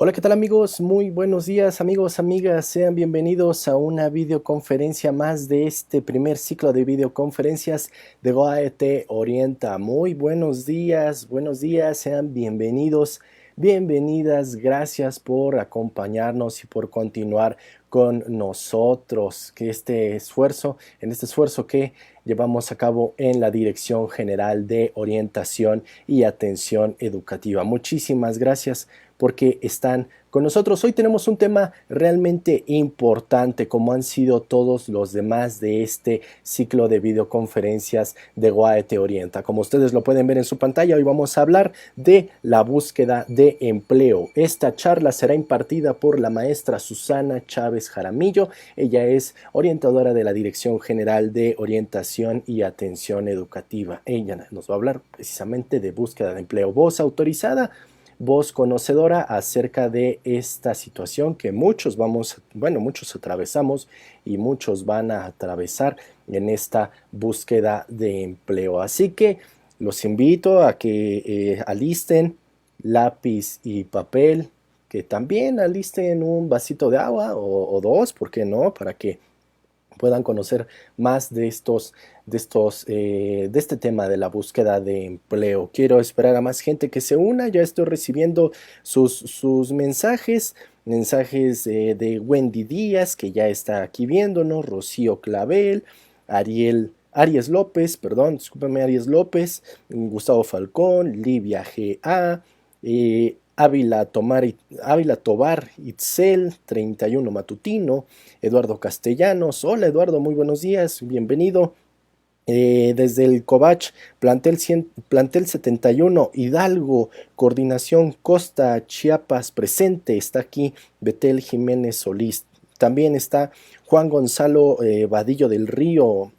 Hola, ¿qué tal amigos? Muy buenos días amigos, amigas, sean bienvenidos a una videoconferencia más de este primer ciclo de videoconferencias de GOAET Orienta. Muy buenos días, sean bienvenidos, bienvenidas, gracias por acompañarnos y por continuar con nosotros, en este esfuerzo que llevamos a cabo en la Dirección General de Orientación y Atención Educativa. Muchísimas gracias porque están con nosotros. Hoy tenemos un tema realmente importante, como han sido todos los demás de este ciclo de videoconferencias de GOAET Orienta. Como ustedes lo pueden ver en su pantalla, hoy vamos a hablar de la búsqueda de empleo. Esta charla será impartida por la maestra Susana Chávez Jaramillo. Ella es orientadora de la Dirección General de Orientación y Atención Educativa. Ella nos va a hablar precisamente de búsqueda de empleo. Voz autorizada, voz conocedora acerca de esta situación que muchos atravesamos y muchos van a atravesar en esta búsqueda de empleo. Así que los invito a que alisten lápiz y papel, que también alisten un vasito de agua o dos, ¿por qué no? Para que puedan conocer más de este tema de la búsqueda de empleo. Quiero esperar a más gente que se una. Ya estoy recibiendo sus mensajes de Wendy Díaz, que ya está aquí viéndonos, Rocío Clavel, Aries López, perdón, discúlpeme, Aries López, Gustavo Falcón, Livia G.A., Ávila Tobar Itzel 31 Matutino, Eduardo Castellanos. Hola Eduardo, muy buenos días, bienvenido. Desde el Covach, plantel 71, Hidalgo, Coordinación Costa, Chiapas, presente, está aquí Betel Jiménez Solís. También está Juan Gonzalo Vadillo del Río.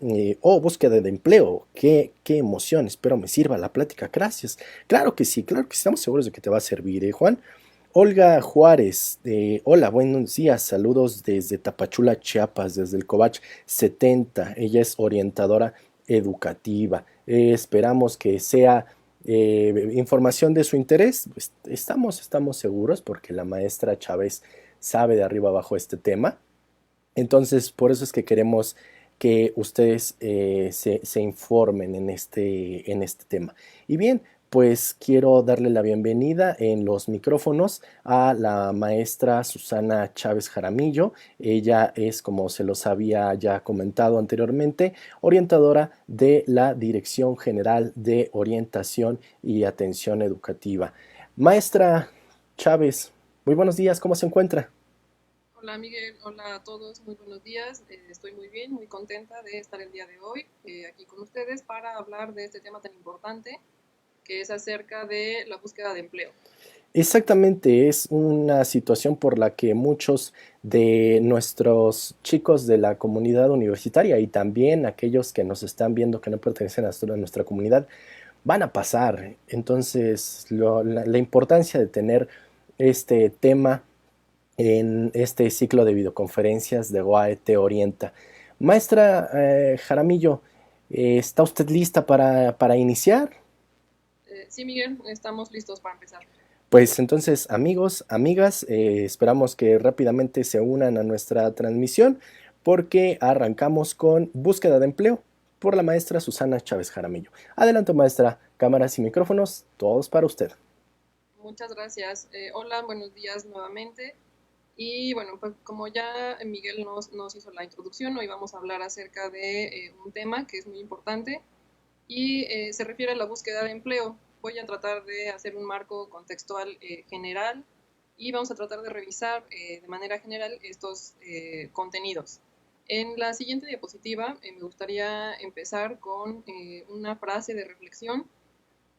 Búsqueda de empleo. Qué emoción, espero me sirva la plática, gracias. Claro que sí, estamos seguros de que te va a servir, Juan. Olga Juárez, hola, buenos días, saludos desde Tapachula, Chiapas, desde el Covach 70. Ella es orientadora educativa. Esperamos que sea información de su interés. Estamos seguros porque la maestra Chávez sabe de arriba abajo este tema. Entonces, por eso es que queremos que ustedes se informen en este tema. Y bien, pues quiero darle la bienvenida en los micrófonos a la maestra Susana Chávez Jaramillo. Ella es, como se los había ya comentado anteriormente, orientadora de la Dirección General de Orientación y Atención Educativa. Maestra Chávez, muy buenos días, ¿cómo se encuentra? Hola Miguel, hola a todos, muy buenos días. Estoy muy bien, muy contenta de estar el día de hoy aquí con ustedes para hablar de este tema tan importante que es acerca de la búsqueda de empleo. Exactamente, es una situación por la que muchos de nuestros chicos de la comunidad universitaria y también aquellos que nos están viendo que no pertenecen a nuestra comunidad van a pasar. Entonces, la importancia de tener este tema en este ciclo de videoconferencias de GOAE te orienta. Maestra Jaramillo, ¿está usted lista para iniciar? Sí, Miguel, estamos listos para empezar. Pues entonces, amigos, amigas, esperamos que rápidamente se unan a nuestra transmisión porque arrancamos con búsqueda de empleo por la maestra Susana Chávez Jaramillo. Adelante, maestra, cámaras y micrófonos, todos para usted. Muchas gracias. Hola, buenos días nuevamente. Y bueno, pues como ya Miguel nos hizo la introducción, hoy vamos a hablar acerca de un tema que es muy importante y se refiere a la búsqueda de empleo. Voy a tratar de hacer un marco contextual general y vamos a tratar de revisar de manera general estos contenidos. En la siguiente diapositiva me gustaría empezar con una frase de reflexión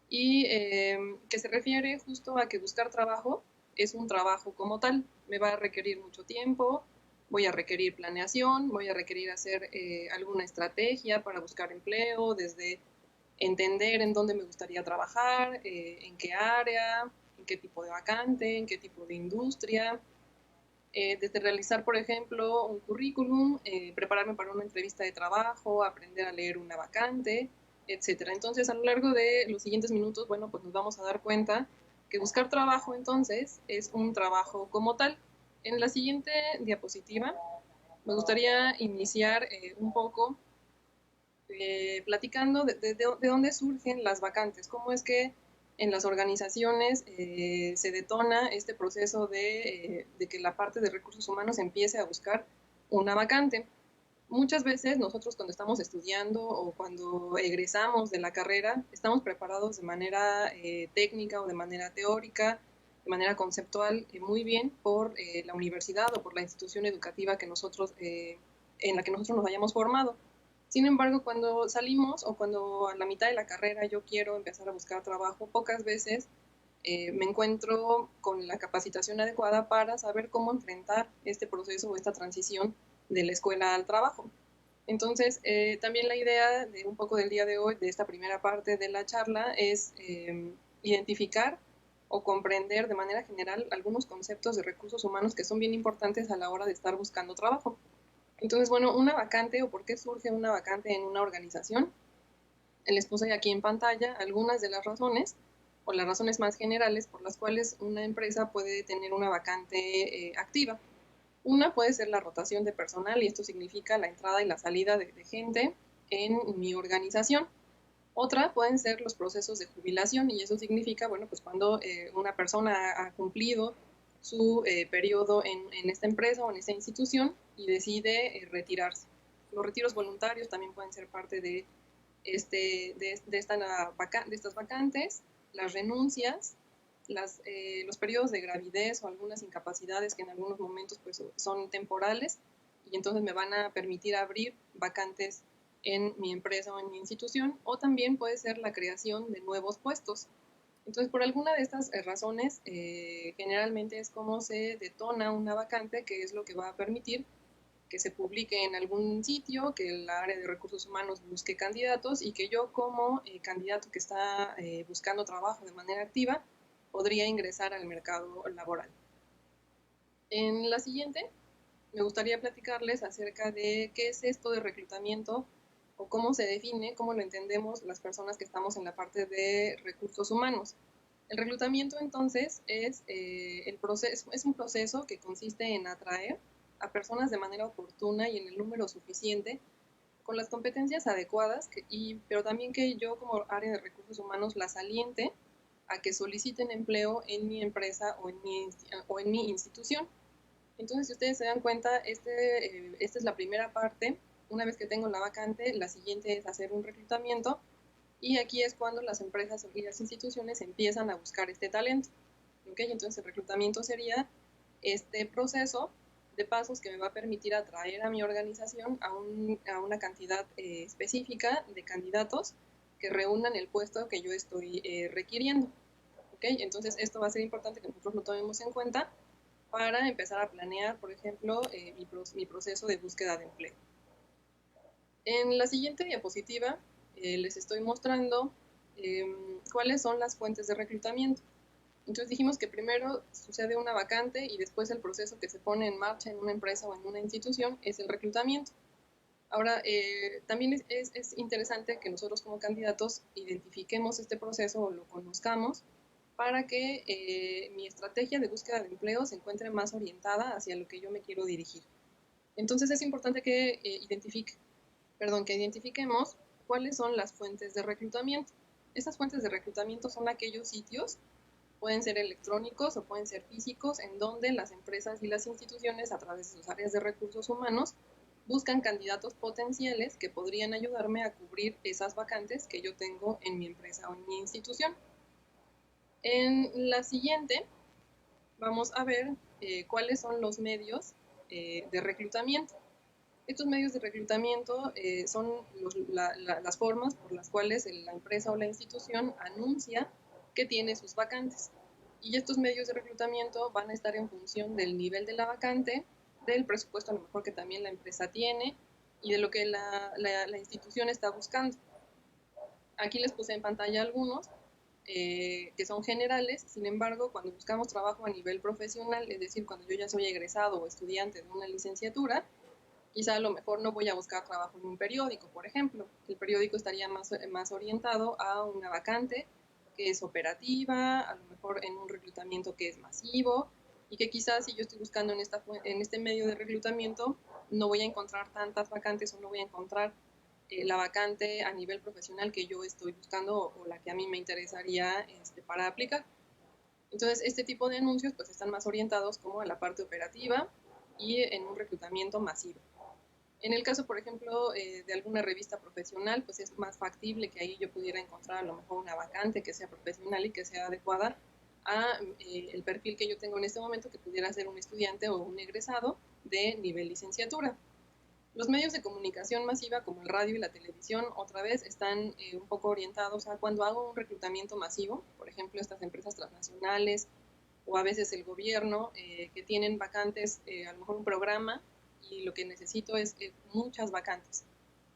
y que se refiere justo a que buscar trabajo es un trabajo como tal. Me va a requerir mucho tiempo, voy a requerir planeación, voy a requerir hacer alguna estrategia para buscar empleo, desde entender en dónde me gustaría trabajar, en qué área, en qué tipo de vacante, en qué tipo de industria, desde realizar, por ejemplo, un currículum, prepararme para una entrevista de trabajo, aprender a leer una vacante, etcétera. Entonces, a lo largo de los siguientes minutos, bueno, pues nos vamos a dar cuenta que buscar trabajo entonces es un trabajo como tal. En la siguiente diapositiva me gustaría iniciar un poco platicando de dónde surgen las vacantes, cómo es que en las organizaciones se detona este proceso de que la parte de recursos humanos empiece a buscar una vacante. Muchas veces nosotros cuando estamos estudiando o cuando egresamos de la carrera, estamos preparados de manera técnica o de manera teórica, de manera conceptual, muy bien por la universidad o por la institución educativa que nosotros, en la que nosotros nos hayamos formado. Sin embargo, cuando salimos o cuando a la mitad de la carrera yo quiero empezar a buscar trabajo, pocas veces me encuentro con la capacitación adecuada para saber cómo enfrentar este proceso o esta transición de la escuela al trabajo. Entonces, también la idea de un poco del día de hoy, de esta primera parte de la charla, es identificar o comprender de manera general algunos conceptos de recursos humanos que son bien importantes a la hora de estar buscando trabajo. Entonces, bueno, una vacante o por qué surge una vacante en una organización. Les puse aquí en pantalla algunas de las razones o las razones más generales por las cuales una empresa puede tener una vacante activa. Una puede ser la rotación de personal y esto significa la entrada y la salida de gente en mi organización. Otra pueden ser los procesos de jubilación y eso significa, bueno, pues cuando una persona ha cumplido su periodo en esta empresa o en esta institución y decide retirarse. Los retiros voluntarios también pueden ser parte de, de estas vacantes, las renuncias, los periodos de gravidez o algunas incapacidades que en algunos momentos pues, son temporales y entonces me van a permitir abrir vacantes en mi empresa o en mi institución, o también puede ser la creación de nuevos puestos. Entonces, por alguna de estas razones, generalmente es como se detona una vacante, que es lo que va a permitir que se publique en algún sitio, que el área de recursos humanos busque candidatos y que yo como candidato que está buscando trabajo de manera activa, podría ingresar al mercado laboral. En la siguiente, me gustaría platicarles acerca de qué es esto de reclutamiento o cómo se define, cómo lo entendemos las personas que estamos en la parte de recursos humanos. El reclutamiento entonces es, es un proceso que consiste en atraer a personas de manera oportuna y en el número suficiente con las competencias adecuadas, pero también que yo como área de recursos humanos las aliente a que soliciten empleo en mi empresa o en mi institución. Entonces, si ustedes se dan cuenta, esta es la primera parte. Una vez que tengo la vacante, la siguiente es hacer un reclutamiento y aquí es cuando las empresas y las instituciones empiezan a buscar este talento. ¿Okay? Entonces, el reclutamiento sería este proceso de pasos que me va a permitir atraer a mi organización a una cantidad específica de candidatos que reúnan el puesto que yo estoy requiriendo. ¿Okay? Entonces, esto va a ser importante que nosotros lo tomemos en cuenta para empezar a planear, por ejemplo, mi proceso de búsqueda de empleo. En la siguiente diapositiva les estoy mostrando cuáles son las fuentes de reclutamiento. Entonces dijimos que primero sucede una vacante y después el proceso que se pone en marcha en una empresa o en una institución es el reclutamiento. Ahora, también es interesante que nosotros como candidatos identifiquemos este proceso o lo conozcamos para que mi estrategia de búsqueda de empleo se encuentre más orientada hacia lo que yo me quiero dirigir. Entonces es importante que identifiquemos cuáles son las fuentes de reclutamiento. Estas fuentes de reclutamiento son aquellos sitios, pueden ser electrónicos o pueden ser físicos, en donde las empresas y las instituciones a través de sus áreas de recursos humanos buscan candidatos potenciales que podrían ayudarme a cubrir esas vacantes que yo tengo en mi empresa o en mi institución. En la siguiente vamos a ver cuáles son los medios de reclutamiento. Estos medios de reclutamiento son las formas por las cuales la empresa o la institución anuncia que tiene sus vacantes. Y estos medios de reclutamiento van a estar en función del nivel de la vacante, del presupuesto a lo mejor que también la empresa tiene y de lo que la institución está buscando. Aquí les puse en pantalla algunos que son generales. Sin embargo, cuando buscamos trabajo a nivel profesional, es decir, cuando yo ya soy egresado o estudiante de una licenciatura, quizá a lo mejor no voy a buscar trabajo en un periódico, por ejemplo. El periódico estaría más orientado a una vacante que es operativa, a lo mejor en un reclutamiento que es masivo, y que quizás si yo estoy buscando en este medio de reclutamiento, no voy a encontrar tantas vacantes o no voy a encontrar la vacante a nivel profesional que yo estoy buscando o la que a mí me interesaría para aplicar. Entonces, este tipo de anuncios pues están más orientados como a la parte operativa y en un reclutamiento masivo. En el caso, por ejemplo, de alguna revista profesional, pues es más factible que ahí yo pudiera encontrar a lo mejor una vacante que sea profesional y que sea adecuada a el perfil que yo tengo en este momento, que pudiera ser un estudiante o un egresado de nivel licenciatura. Los medios de comunicación masiva como el radio y la televisión otra vez están un poco orientados a cuando hago un reclutamiento masivo, por ejemplo estas empresas transnacionales o a veces el gobierno que tienen vacantes, a lo mejor un programa y lo que necesito es muchas vacantes.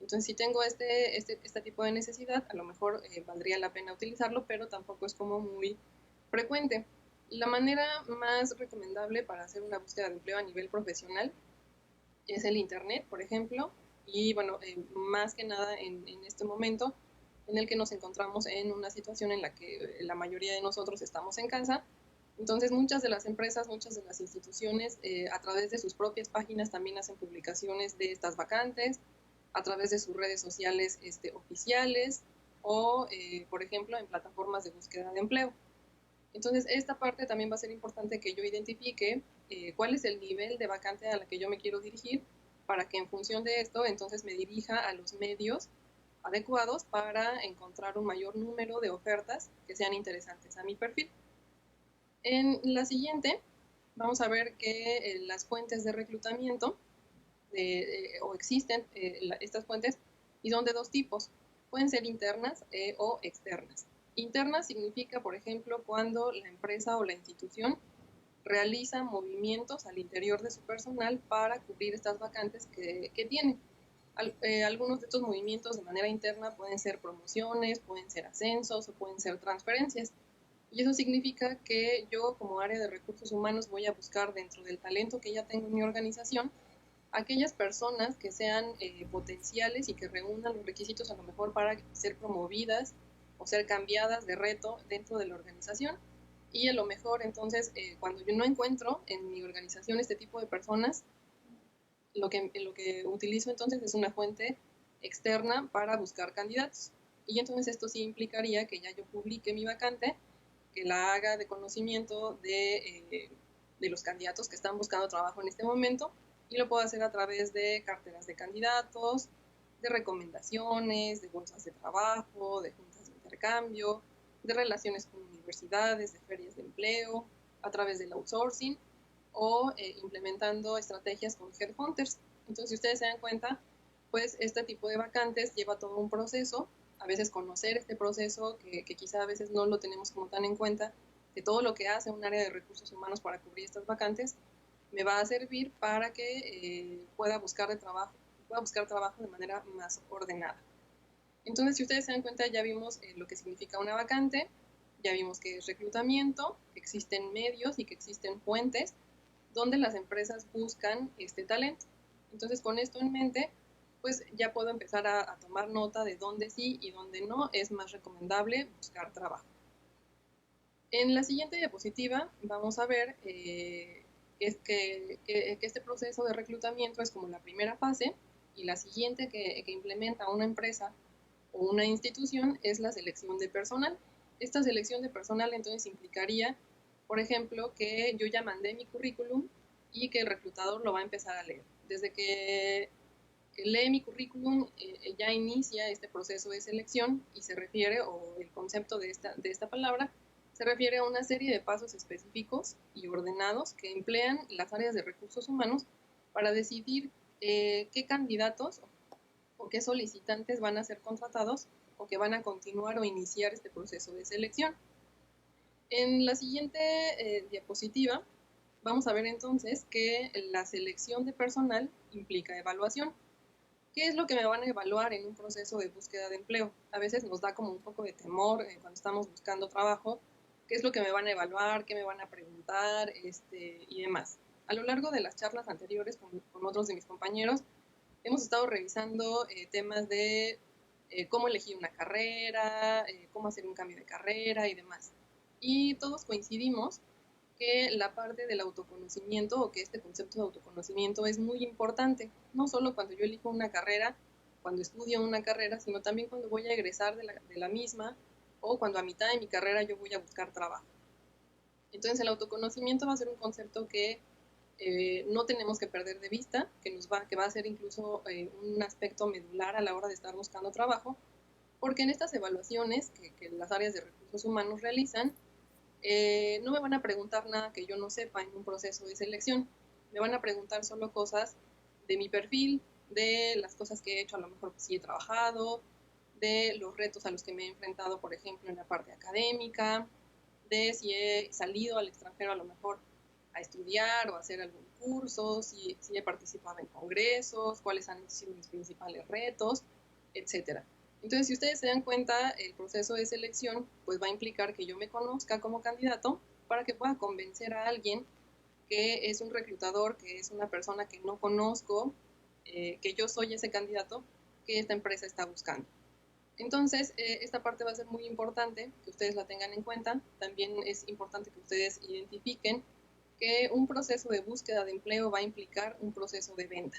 Entonces si tengo este tipo de necesidad, a lo mejor valdría la pena utilizarlo, pero tampoco es como muy frecuente. La manera más recomendable para hacer una búsqueda de empleo a nivel profesional es el Internet, por ejemplo, y bueno, más que nada en este momento en el que nos encontramos en una situación en la que la mayoría de nosotros estamos en casa. Entonces muchas de las empresas, muchas de las instituciones a través de sus propias páginas también hacen publicaciones de estas vacantes, a través de sus redes sociales oficiales o, por ejemplo, en plataformas de búsqueda de empleo. Entonces, esta parte también va a ser importante que yo identifique cuál es el nivel de vacante a la que yo me quiero dirigir para que en función de esto, entonces me dirija a los medios adecuados para encontrar un mayor número de ofertas que sean interesantes a mi perfil. En la siguiente, vamos a ver que las fuentes de reclutamiento o existen estas fuentes y son de dos tipos. Pueden ser internas o externas. Interna significa, por ejemplo, cuando la empresa o la institución realiza movimientos al interior de su personal para cubrir estas vacantes que tiene. Algunos de estos movimientos de manera interna pueden ser promociones, pueden ser ascensos o pueden ser transferencias. Y eso significa que yo como área de recursos humanos voy a buscar dentro del talento que ya tengo en mi organización aquellas personas que sean potenciales y que reúnan los requisitos a lo mejor para ser promovidas o ser cambiadas de reto dentro de la organización. Y a lo mejor entonces cuando yo no encuentro en mi organización este tipo de personas, lo que utilizo entonces es una fuente externa para buscar candidatos. Y entonces esto sí implicaría que ya yo publique mi vacante, que la haga de conocimiento de los candidatos que están buscando trabajo en este momento, y lo puedo hacer a través de carteras de candidatos, de recomendaciones, de bolsas de trabajo, de juntas de intercambio, de relaciones con universidades, de ferias de empleo, a través del outsourcing o implementando estrategias con headhunters. Entonces, si ustedes se dan cuenta, pues este tipo de vacantes lleva todo un proceso, a veces conocer este proceso que quizá a veces no lo tenemos como tan en cuenta, de todo lo que hace un área de recursos humanos para cubrir estas vacantes, me va a servir para que pueda buscar trabajo de manera más ordenada. Entonces, si ustedes se dan cuenta, ya vimos lo que significa una vacante, ya vimos que es reclutamiento, que existen medios y que existen fuentes donde las empresas buscan este talento. Entonces, con esto en mente, pues ya puedo empezar a tomar nota de dónde sí y dónde no es más recomendable buscar trabajo. En la siguiente diapositiva vamos a ver que este proceso de reclutamiento es como la primera fase y la siguiente que implementa una empresa o una institución es la selección de personal. Esta selección de personal entonces implicaría, por ejemplo, que yo ya mandé mi currículum y que el reclutador lo va a empezar a leer. Desde que lee mi currículum, ya inicia este proceso de selección y se refiere, o el concepto de esta palabra, se refiere a una serie de pasos específicos y ordenados que emplean las áreas de recursos humanos para decidir qué candidatos o qué solicitantes van a ser contratados o que van a continuar o iniciar este proceso de selección. En la siguiente diapositiva vamos a ver entonces que la selección de personal implica evaluación. ¿Qué es lo que me van a evaluar en un proceso de búsqueda de empleo? A veces nos da como un poco de temor cuando estamos buscando trabajo, qué es lo que me van a evaluar, qué me van a preguntar y demás. A lo largo de las charlas anteriores con otros de mis compañeros, hemos estado revisando temas de cómo elegir una carrera, cómo hacer un cambio de carrera y demás. Y todos coincidimos que la parte del autoconocimiento o que este concepto de autoconocimiento es muy importante, no solo cuando yo elijo una carrera, cuando estudio una carrera, sino también cuando voy a egresar de la misma o cuando a mitad de mi carrera yo voy a buscar trabajo. Entonces el autoconocimiento va a ser un concepto que no tenemos que perder de vista, que va a ser incluso un aspecto medular a la hora de estar buscando trabajo, porque en estas evaluaciones que las áreas de recursos humanos realizan, no me van a preguntar nada que yo no sepa en un proceso de selección. Me van a preguntar solo cosas de mi perfil, de las cosas que he hecho, a lo mejor si he trabajado, de los retos a los que me he enfrentado, por ejemplo, en la parte académica, de si he salido al extranjero a lo mejor a estudiar o a hacer algún curso, si he participado en congresos, cuáles han sido mis principales retos, etcétera. Entonces, si ustedes se dan cuenta, el proceso de selección pues va a implicar que yo me conozca como candidato para que pueda convencer a alguien que es un reclutador, que es una persona que no conozco, que yo soy ese candidato que esta empresa está buscando. Entonces, esta parte va a ser muy importante que ustedes la tengan en cuenta. También es importante que ustedes identifiquen que un proceso de búsqueda de empleo va a implicar un proceso de venta.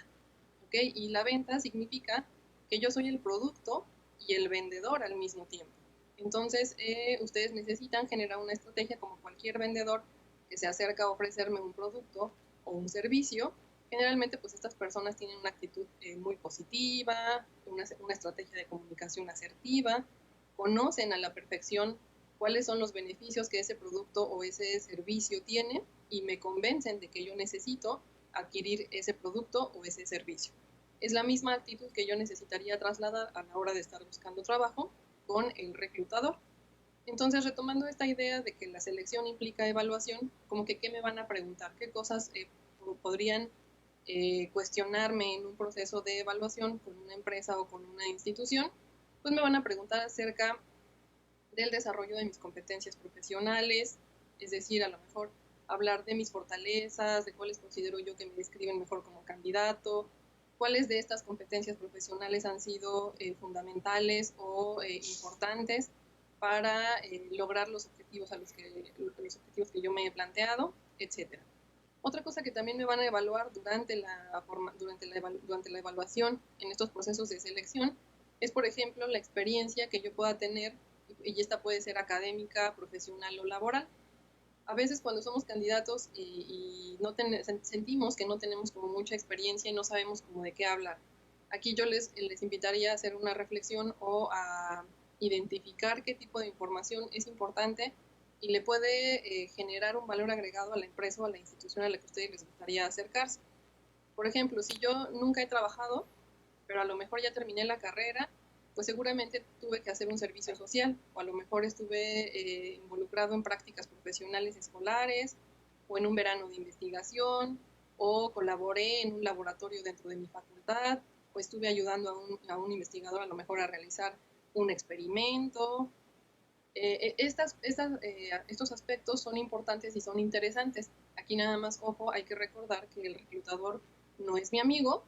¿Ok? Y la venta significa que yo soy el producto y el vendedor al mismo tiempo. Entonces, ustedes necesitan generar una estrategia como cualquier vendedor que se acerca a ofrecerme un producto o un servicio. Generalmente, pues estas personas tienen una actitud muy positiva, una estrategia de comunicación asertiva, conocen a la perfección cuáles son los beneficios que ese producto o ese servicio tiene y me convencen de que yo necesito adquirir ese producto o ese servicio. Es la misma actitud que yo necesitaría trasladar a la hora de estar buscando trabajo con el reclutador. Entonces, retomando esta idea de que la selección implica evaluación, como que qué me van a preguntar, qué cosas podrían cuestionarme en un proceso de evaluación con una empresa o con una institución, pues me van a preguntar acerca del desarrollo de mis competencias profesionales, es decir, a lo mejor hablar de mis fortalezas, de cuáles considero yo que me describen mejor como candidato, cuáles de estas competencias profesionales han sido fundamentales o importantes para lograr los objetivos, los objetivos que yo me he planteado, etcétera. Otra cosa que también me van a evaluar durante la evaluación en estos procesos de selección es, por ejemplo, la experiencia que yo pueda tener, y esta puede ser académica, profesional o laboral. A veces cuando somos candidatos y no sentimos que no tenemos como mucha experiencia y no sabemos como de qué hablar. Aquí yo les invitaría a hacer una reflexión o a identificar qué tipo de información es importante y le puede generar un valor agregado a la empresa o a la institución a la que a ustedes les gustaría acercarse. Por ejemplo, si yo nunca he trabajado, pero a lo mejor ya terminé la carrera, pues seguramente tuve que hacer un servicio social o a lo mejor estuve involucrado en prácticas profesionales escolares o en un verano de investigación o colaboré en un laboratorio dentro de mi facultad o estuve ayudando a un investigador a lo mejor a realizar un experimento. Estos aspectos son importantes y son interesantes. Aquí nada más, ojo, hay que recordar que el reclutador no es mi amigo,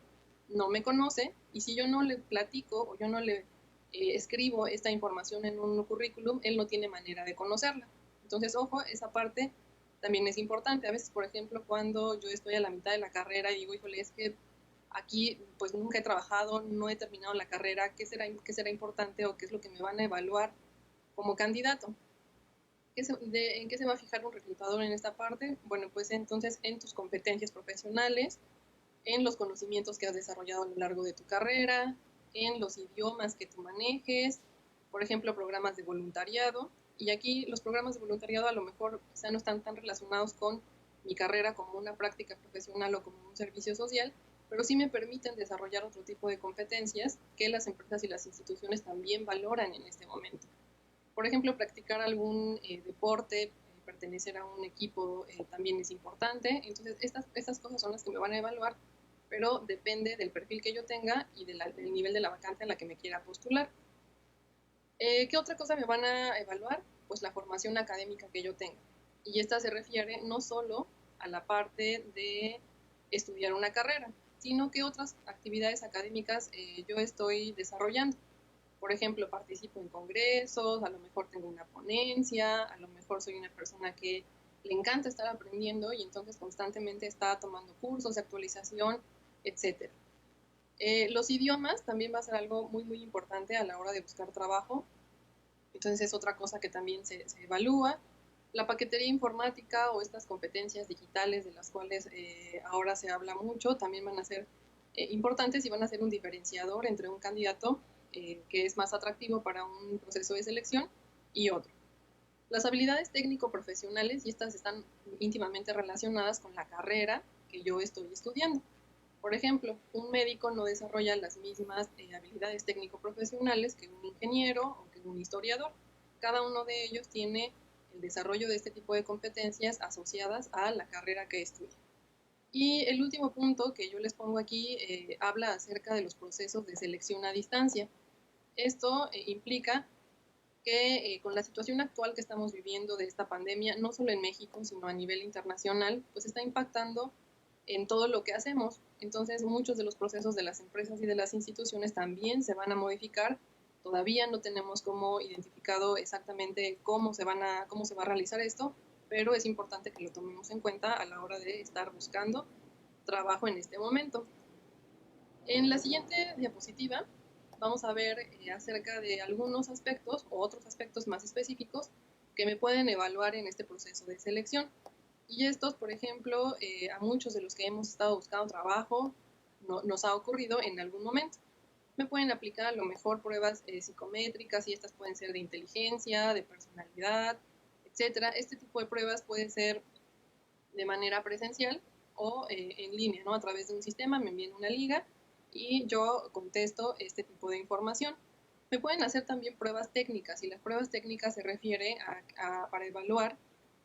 no me conoce, y si yo no le platico o yo no le escribo esta información en un currículum, él no tiene manera de conocerla. Entonces, ojo, esa parte también es importante. A veces, por ejemplo, cuando yo estoy a la mitad de la carrera y digo, híjole, es que aquí pues nunca he trabajado, no he terminado la carrera, qué será importante o qué es lo que me van a evaluar como candidato? ¿En qué se va a fijar un reclutador en esta parte? Bueno, pues entonces en tus competencias profesionales, en los conocimientos que has desarrollado a lo largo de tu carrera, en los idiomas que tú manejes, por ejemplo, programas de voluntariado. Y aquí los programas de voluntariado a lo mejor quizá no están tan relacionados con mi carrera como una práctica profesional o como un servicio social, pero sí me permiten desarrollar otro tipo de competencias que las empresas y las instituciones también valoran en este momento. Por ejemplo, practicar algún deporte, pertenecer a un equipo también es importante. Entonces, estas cosas son las que me van a evaluar, pero depende del perfil que yo tenga y del nivel de la vacante a la que me quiera postular. ¿Qué otra cosa me van a evaluar? Pues la formación académica que yo tenga. Y esta se refiere no solo a la parte de estudiar una carrera, sino que otras actividades académicas yo estoy desarrollando. Por ejemplo, participo en congresos, a lo mejor tengo una ponencia, a lo mejor soy una persona que le encanta estar aprendiendo y entonces constantemente está tomando cursos de actualización, etcétera. Los idiomas también va a ser algo muy importante a la hora de buscar trabajo. Entonces es otra cosa que también se evalúa. La paquetería informática o estas competencias digitales de las cuales ahora se habla mucho también van a ser importantes y van a ser un diferenciador entre un candidato que es más atractivo para un proceso de selección y otro. Las habilidades técnico-profesionales, y estas están íntimamente relacionadas con la carrera que yo estoy estudiando. Por ejemplo, un médico no desarrolla las mismas habilidades técnico-profesionales que un ingeniero o que un historiador. Cada uno de ellos tiene el desarrollo de este tipo de competencias asociadas a la carrera que estudia. Y el último punto que yo les pongo aquí habla acerca de los procesos de selección a distancia. Esto implica que con la situación actual que estamos viviendo de esta pandemia, no solo en México, sino a nivel internacional, pues está impactando en todo lo que hacemos. Entonces, muchos de los procesos de las empresas y de las instituciones también se van a modificar. Todavía no tenemos como identificado exactamente cómo se va a realizar esto, pero es importante que lo tomemos en cuenta a la hora de estar buscando trabajo en este momento. En la siguiente diapositiva vamos a ver acerca de algunos aspectos o otros aspectos más específicos que me pueden evaluar en este proceso de selección. Y estos, por ejemplo, a muchos de los que hemos estado buscando trabajo nos ha ocurrido en algún momento. Me pueden aplicar a lo mejor pruebas psicométricas y estas pueden ser de inteligencia, de personalidad, etcétera. Este tipo de pruebas puede ser de manera presencial o en línea, ¿no? A través de un sistema me envían una liga y yo contesto este tipo de información. Me pueden hacer también pruebas técnicas y las pruebas técnicas se refiere para evaluar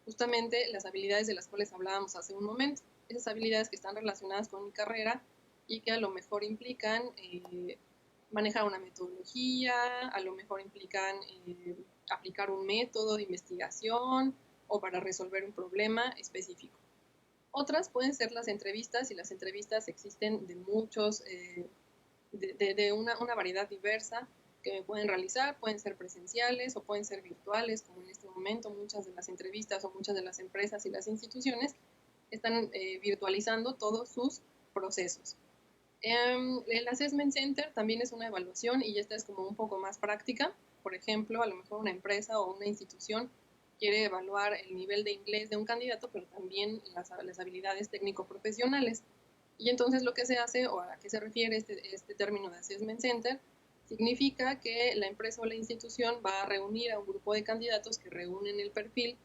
justamente las habilidades de las cuales hablábamos hace un momento, esas habilidades que están relacionadas con mi carrera y que a lo mejor implican manejar una metodología, a lo mejor implican aplicar un método de investigación o para resolver un problema específico. Otras pueden ser las entrevistas, y las entrevistas existen de muchos, de una variedad diversa que me pueden realizar, pueden ser presenciales o pueden ser virtuales, como en este momento muchas de las entrevistas o muchas de las empresas y las instituciones están virtualizando todos sus procesos. El Assessment Center también es una evaluación y esta es como un poco más práctica. Por ejemplo, a lo mejor una empresa o una institución quiere evaluar el nivel de inglés de un candidato, pero también las habilidades técnico-profesionales. Y entonces lo que se hace, o a qué se refiere este término de Assessment Center, significa que la empresa o la institución va a reunir a un grupo de candidatos que reúnen el perfil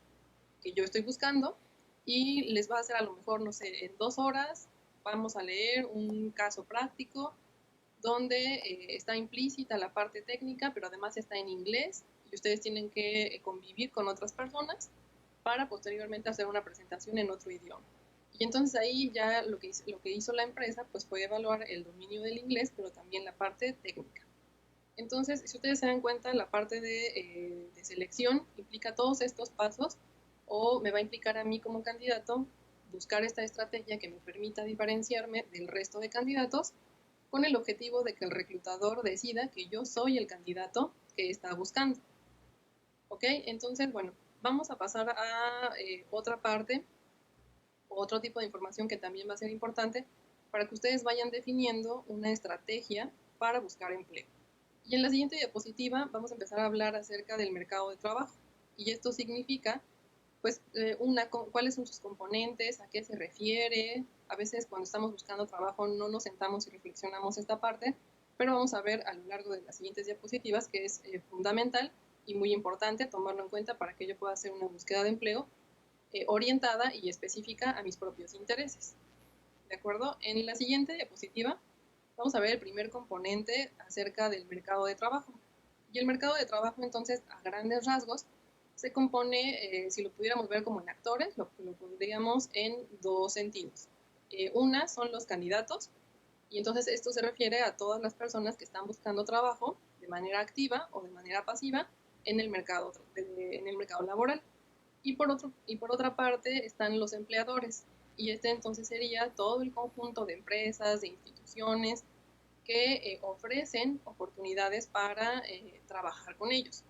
que yo estoy buscando y les va a hacer a lo mejor, no sé, en 2 horas vamos a leer un caso práctico donde está implícita la parte técnica, pero además está en inglés y ustedes tienen que convivir con otras personas para posteriormente hacer una presentación en otro idioma. Y entonces ahí ya lo que hizo la empresa pues fue evaluar el dominio del inglés, pero también la parte técnica. Entonces, si ustedes se dan cuenta, la parte de selección implica todos estos pasos o me va a implicar a mí como candidato buscar esta estrategia que me permita diferenciarme del resto de candidatos con el objetivo de que el reclutador decida que yo soy el candidato que está buscando. ¿Ok? Entonces, bueno, vamos a pasar a otra parte, otro tipo de información que también va a ser importante para que ustedes vayan definiendo una estrategia para buscar empleo. Y en la siguiente diapositiva vamos a empezar a hablar acerca del mercado de trabajo. Y esto significa, pues, cuáles son sus componentes, a qué se refiere. A veces cuando estamos buscando trabajo no nos sentamos y reflexionamos esta parte, pero vamos a ver a lo largo de las siguientes diapositivas que es fundamental y muy importante tomarlo en cuenta para que yo pueda hacer una búsqueda de empleo orientada y específica a mis propios intereses. ¿De acuerdo? En la siguiente diapositiva vamos a ver el primer componente acerca del mercado de trabajo. Y el mercado de trabajo, entonces, a grandes rasgos, se compone, si lo pudiéramos ver como en actores, lo pondríamos en 2 sentidos. Una son los candidatos, y entonces esto se refiere a todas las personas que están buscando trabajo de manera activa o de manera pasiva en el mercado laboral. Y por otra parte están los empleadores, y este entonces sería todo el conjunto de empresas, de instituciones, que ofrecen oportunidades para trabajar con ellos.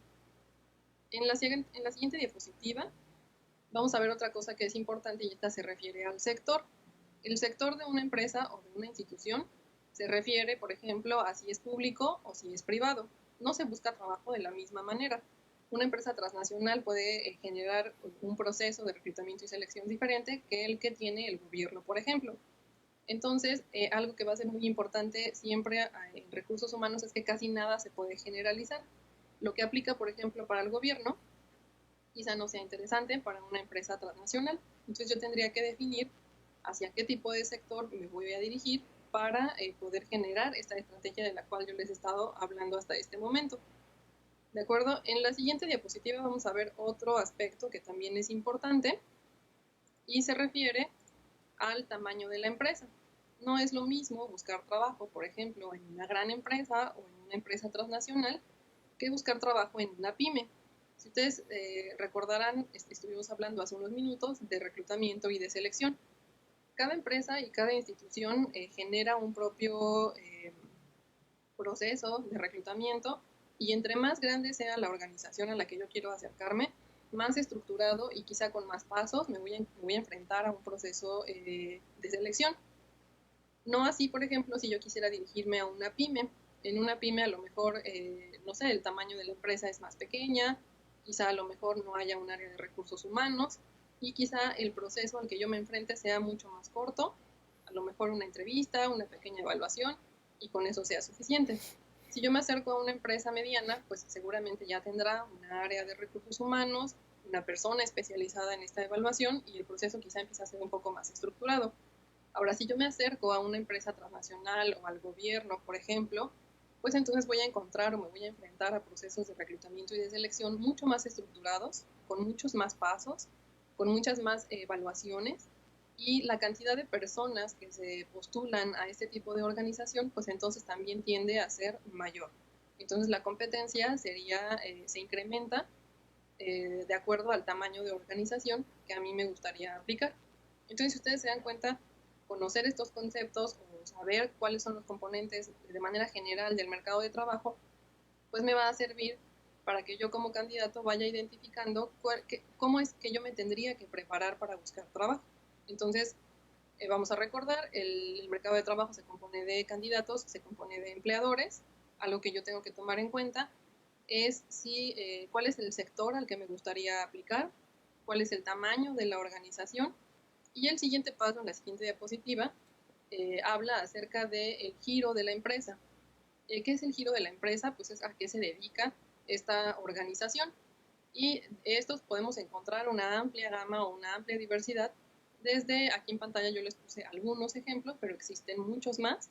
En la siguiente diapositiva vamos a ver otra cosa que es importante, y esta se refiere al sector. El sector de una empresa o de una institución se refiere, por ejemplo, a si es público o si es privado. No se busca trabajo de la misma manera. Una empresa transnacional puede generar un proceso de reclutamiento y selección diferente que el que tiene el gobierno, por ejemplo. Entonces, algo que va a ser muy importante siempre en recursos humanos es que casi nada se puede generalizar. Lo que aplica, por ejemplo, para el gobierno, quizá no sea interesante para una empresa transnacional. Entonces yo tendría que definir hacia qué tipo de sector me voy a dirigir para poder generar esta estrategia de la cual yo les he estado hablando hasta este momento. ¿De acuerdo? En la siguiente diapositiva vamos a ver otro aspecto que también es importante y se refiere al tamaño de la empresa. No es lo mismo buscar trabajo, por ejemplo, en una gran empresa o en una empresa transnacional que buscar trabajo en una pyme. Si ustedes recordarán, estuvimos hablando hace unos minutos de reclutamiento y de selección. Cada empresa y cada institución genera un propio proceso de reclutamiento, y entre más grande sea la organización a la que yo quiero acercarme, más estructurado y quizá con más pasos me voy a enfrentar a un proceso de selección. No así, por ejemplo, si yo quisiera dirigirme a una pyme. En una pyme a lo mejor, no sé, el tamaño de la empresa es más pequeña, quizá a lo mejor no haya un área de recursos humanos y quizá el proceso al que yo me enfrente sea mucho más corto, a lo mejor una entrevista, una pequeña evaluación y con eso sea suficiente. Si yo me acerco a una empresa mediana, pues seguramente ya tendrá una área de recursos humanos, una persona especializada en esta evaluación y el proceso quizá empieza a ser un poco más estructurado. Ahora, si yo me acerco a una empresa transnacional o al gobierno, por ejemplo, pues entonces voy a encontrar o me voy a enfrentar a procesos de reclutamiento y de selección mucho más estructurados, con muchos más pasos, con muchas más evaluaciones, y la cantidad de personas que se postulan a este tipo de organización, pues entonces también tiende a ser mayor. Entonces la competencia se incrementa de acuerdo al tamaño de organización que a mí me gustaría aplicar. Entonces, si ustedes se dan cuenta, conocer estos conceptos o saber cuáles son los componentes de manera general del mercado de trabajo, pues me va a servir para que yo como candidato vaya identificando cómo es que yo me tendría que preparar para buscar trabajo. Entonces, vamos a recordar, el mercado de trabajo se compone de candidatos, se compone de empleadores. Algo que yo tengo que tomar en cuenta es cuál es el sector al que me gustaría aplicar, cuál es el tamaño de la organización. Y el siguiente paso, en la siguiente diapositiva, habla acerca del giro de la empresa. ¿Qué es el giro de la empresa? Pues es a qué se dedica esta organización. Y estos podemos encontrar una amplia gama o una amplia diversidad. Desde aquí en pantalla yo les puse algunos ejemplos, pero existen muchos más.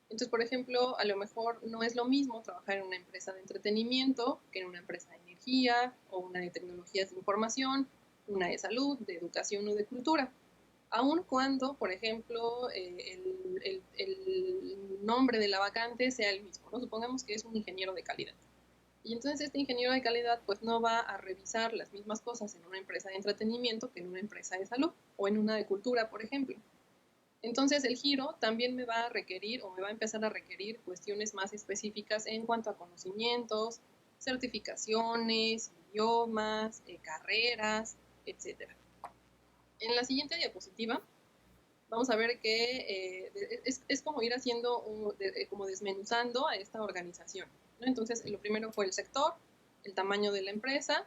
Entonces, por ejemplo, a lo mejor no es lo mismo trabajar en una empresa de entretenimiento que en una empresa de energía o una de tecnologías de información, una de salud, de educación o de cultura. Aun cuando, por ejemplo, el nombre de la vacante sea el mismo, ¿no? Supongamos que es un ingeniero de calidad. Y entonces este ingeniero de calidad pues no va a revisar las mismas cosas en una empresa de entretenimiento que en una empresa de salud o en una de cultura, por ejemplo. Entonces el giro también me va a requerir o me va a empezar a requerir cuestiones más específicas en cuanto a conocimientos, certificaciones, idiomas, carreras, etc. En la siguiente diapositiva vamos a ver que es como ir haciendo, como desmenuzando a esta organización, ¿no? Entonces lo primero fue el sector, el tamaño de la empresa,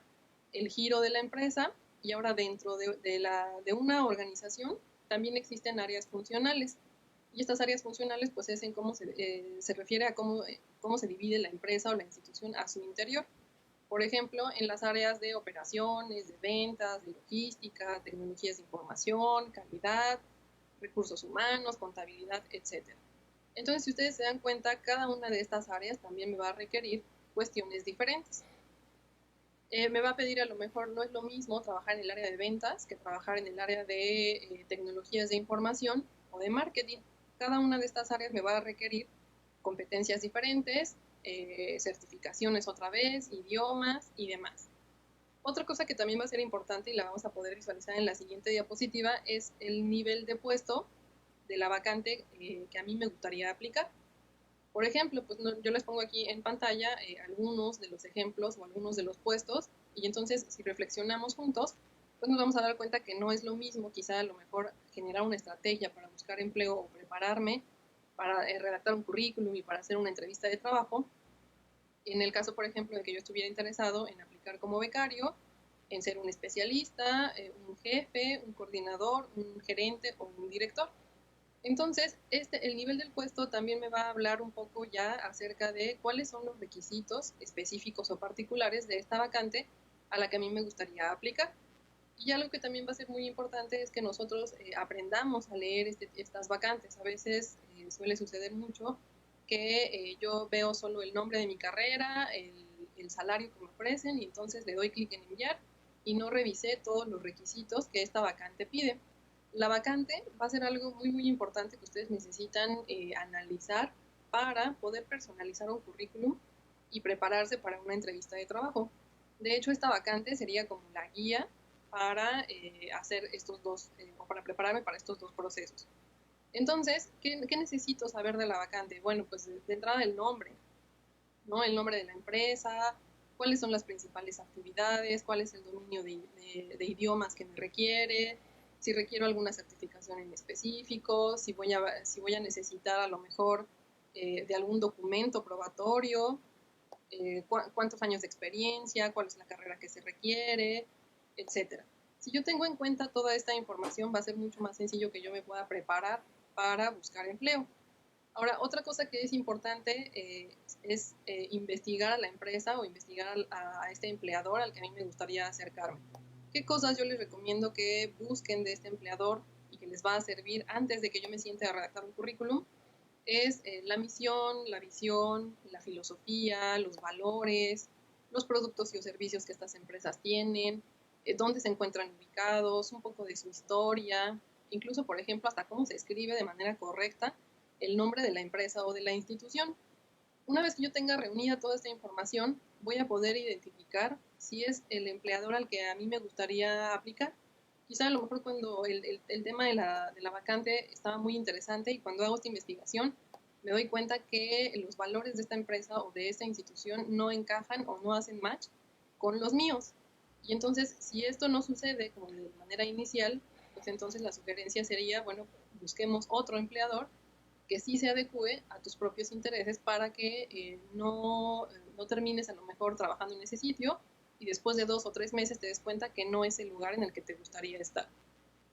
el giro de la empresa, y ahora dentro de una organización también existen áreas funcionales. Y estas áreas funcionales pues es en cómo se refiere a cómo se divide la empresa o la institución a su interior. Por ejemplo, en las áreas de operaciones, de ventas, de logística, tecnologías de información, calidad, recursos humanos, contabilidad, etc. Entonces, si ustedes se dan cuenta, cada una de estas áreas también me va a requerir cuestiones diferentes. Me va a pedir, a lo mejor no es lo mismo trabajar en el área de ventas que trabajar en el área de tecnologías de información o de marketing. Cada una de estas áreas me va a requerir competencias diferentes, certificaciones otra vez, idiomas y demás. Otra cosa que también va a ser importante y la vamos a poder visualizar en la siguiente diapositiva es el nivel de puesto de la vacante que a mí me gustaría aplicar. Por ejemplo, pues yo les pongo aquí en pantalla algunos de los ejemplos o algunos de los puestos, y entonces si reflexionamos juntos, pues nos vamos a dar cuenta que no es lo mismo, quizá a lo mejor generar una estrategia para buscar empleo o prepararme para redactar un currículum y para hacer una entrevista de trabajo. En el caso, por ejemplo, de que yo estuviera interesado en aplicar como becario, en ser un especialista, un jefe, un coordinador, un gerente o un director. Entonces, el nivel del puesto también me va a hablar un poco ya acerca de cuáles son los requisitos específicos o particulares de esta vacante a la que a mí me gustaría aplicar. Y algo que también va a ser muy importante es que nosotros aprendamos a leer estas vacantes. A veces suele suceder mucho que yo veo solo el nombre de mi carrera, el salario que me ofrecen y entonces le doy clic en enviar y no revisé todos los requisitos que esta vacante pide. La vacante va a ser algo muy, muy importante que ustedes necesitan analizar para poder personalizar un currículum y prepararse para una entrevista de trabajo. De hecho, esta vacante sería como la guía para hacer estos dos, o para prepararme para estos dos procesos. Entonces, ¿qué necesito saber de la vacante? Bueno, pues de entrada el nombre, ¿no? El nombre de la empresa, cuáles son las principales actividades, cuál es el dominio de idiomas que me requiere, si requiero alguna certificación en específico, si voy a necesitar a lo mejor de algún documento probatorio, cuántos años de experiencia, cuál es la carrera que se requiere, etcétera. Si yo tengo en cuenta toda esta información, va a ser mucho más sencillo que yo me pueda preparar para buscar empleo. Ahora, otra cosa que es importante es investigar a la empresa o investigar a este empleador al que a mí me gustaría acercarme. ¿Qué cosas yo les recomiendo que busquen de este empleador y que les va a servir antes de que yo me siente a redactar un currículum? Es la misión, la visión, la filosofía, los valores, los productos y los servicios que estas empresas tienen, dónde se encuentran ubicados, un poco de su historia, incluso, por ejemplo, hasta cómo se escribe de manera correcta el nombre de la empresa o de la institución. Una vez que yo tenga reunida toda esta información, voy a poder identificar si es el empleador al que a mí me gustaría aplicar. Quizá a lo mejor cuando el tema de la vacante estaba muy interesante y cuando hago esta investigación me doy cuenta que los valores de esta empresa o de esta institución no encajan o no hacen match con los míos. Y entonces, si esto no sucede como de manera inicial, pues entonces la sugerencia sería, bueno, busquemos otro empleador que sí se adecue a tus propios intereses para que no termines a lo mejor trabajando en ese sitio y después de 2 o 3 meses te des cuenta que no es el lugar en el que te gustaría estar.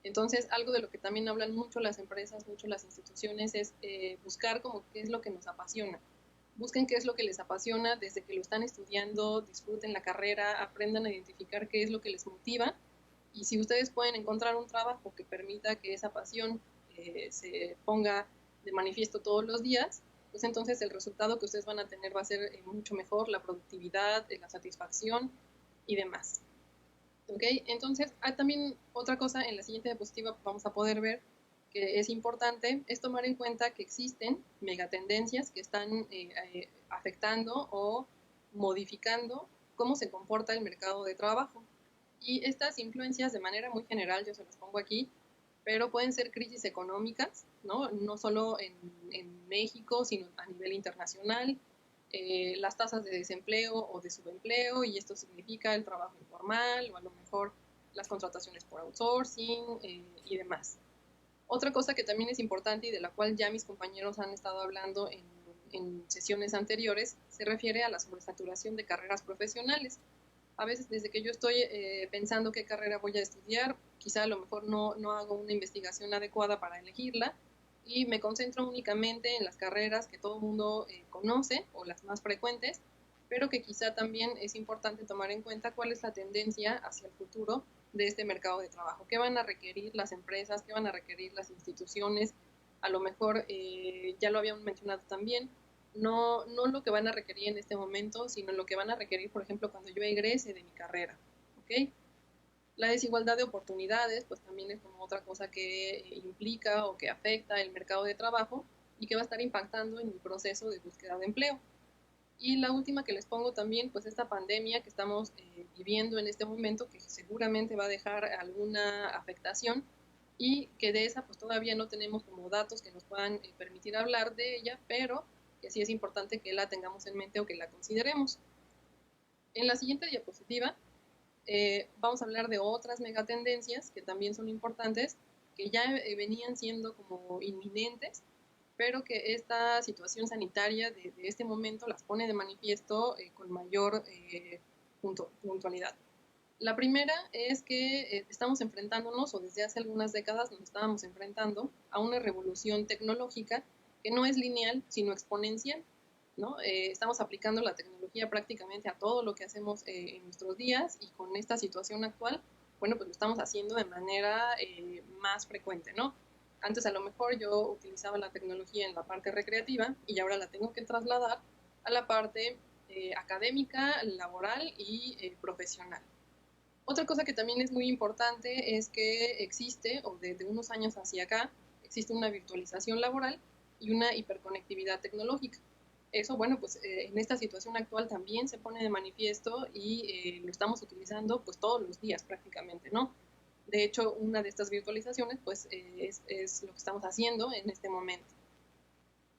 Entonces, algo de lo que también hablan mucho las empresas, mucho las instituciones, es buscar como qué es lo que nos apasiona. Busquen qué es lo que les apasiona desde que lo están estudiando, disfruten la carrera, aprendan a identificar qué es lo que les motiva. Y si ustedes pueden encontrar un trabajo que permita que esa pasión se ponga de manifiesto todos los días, pues entonces el resultado que ustedes van a tener va a ser mucho mejor, la productividad, la satisfacción y demás. ¿Ok? Entonces, también otra cosa en la siguiente diapositiva vamos a poder ver que es importante, es tomar en cuenta que existen megatendencias que están afectando o modificando cómo se comporta el mercado de trabajo. Y estas influencias de manera muy general, yo se las pongo aquí, pero pueden ser crisis económicas, no solo en México, sino a nivel internacional, las tasas de desempleo o de subempleo, y esto significa el trabajo informal o a lo mejor las contrataciones por outsourcing y demás. Otra cosa que también es importante y de la cual ya mis compañeros han estado hablando en sesiones anteriores se refiere a la sobresaturación de carreras profesionales. A veces desde que yo estoy pensando qué carrera voy a estudiar, quizá a lo mejor no hago una investigación adecuada para elegirla y me concentro únicamente en las carreras que todo el mundo conoce o las más frecuentes, pero que quizá también es importante tomar en cuenta cuál es la tendencia hacia el futuro de este mercado de trabajo, qué van a requerir las empresas, qué van a requerir las instituciones, a lo mejor ya lo habíamos mencionado también, no lo que van a requerir en este momento, sino lo que van a requerir, por ejemplo, cuando yo egrese de mi carrera. ¿Okay? La desigualdad de oportunidades, pues también es como otra cosa que implica o que afecta el mercado de trabajo y que va a estar impactando en mi proceso de búsqueda de empleo. Y la última que les pongo también, pues esta pandemia que estamos viviendo en este momento, que seguramente va a dejar alguna afectación y que de esa pues todavía no tenemos como datos que nos puedan permitir hablar de ella, pero que sí es importante que la tengamos en mente o que la consideremos. En la siguiente diapositiva vamos a hablar de otras megatendencias que también son importantes, que ya venían siendo como inminentes, pero que esta situación sanitaria de este momento las pone de manifiesto con mayor puntualidad. La primera es que estamos enfrentándonos, o desde hace algunas décadas nos estábamos enfrentando a una revolución tecnológica que no es lineal, sino exponencial, ¿no? Estamos aplicando la tecnología prácticamente a todo lo que hacemos en nuestros días, y con esta situación actual, bueno, pues lo estamos haciendo de manera más frecuente, ¿no? Antes a lo mejor yo utilizaba la tecnología en la parte recreativa y ahora la tengo que trasladar a la parte académica, laboral y profesional. Otra cosa que también es muy importante es que existe, o desde unos años hacia acá, existe una virtualización laboral y una hiperconectividad tecnológica. Eso, bueno, pues en esta situación actual también se pone de manifiesto y lo estamos utilizando pues todos los días prácticamente, ¿no? De hecho, una de estas virtualizaciones pues es lo que estamos haciendo en este momento.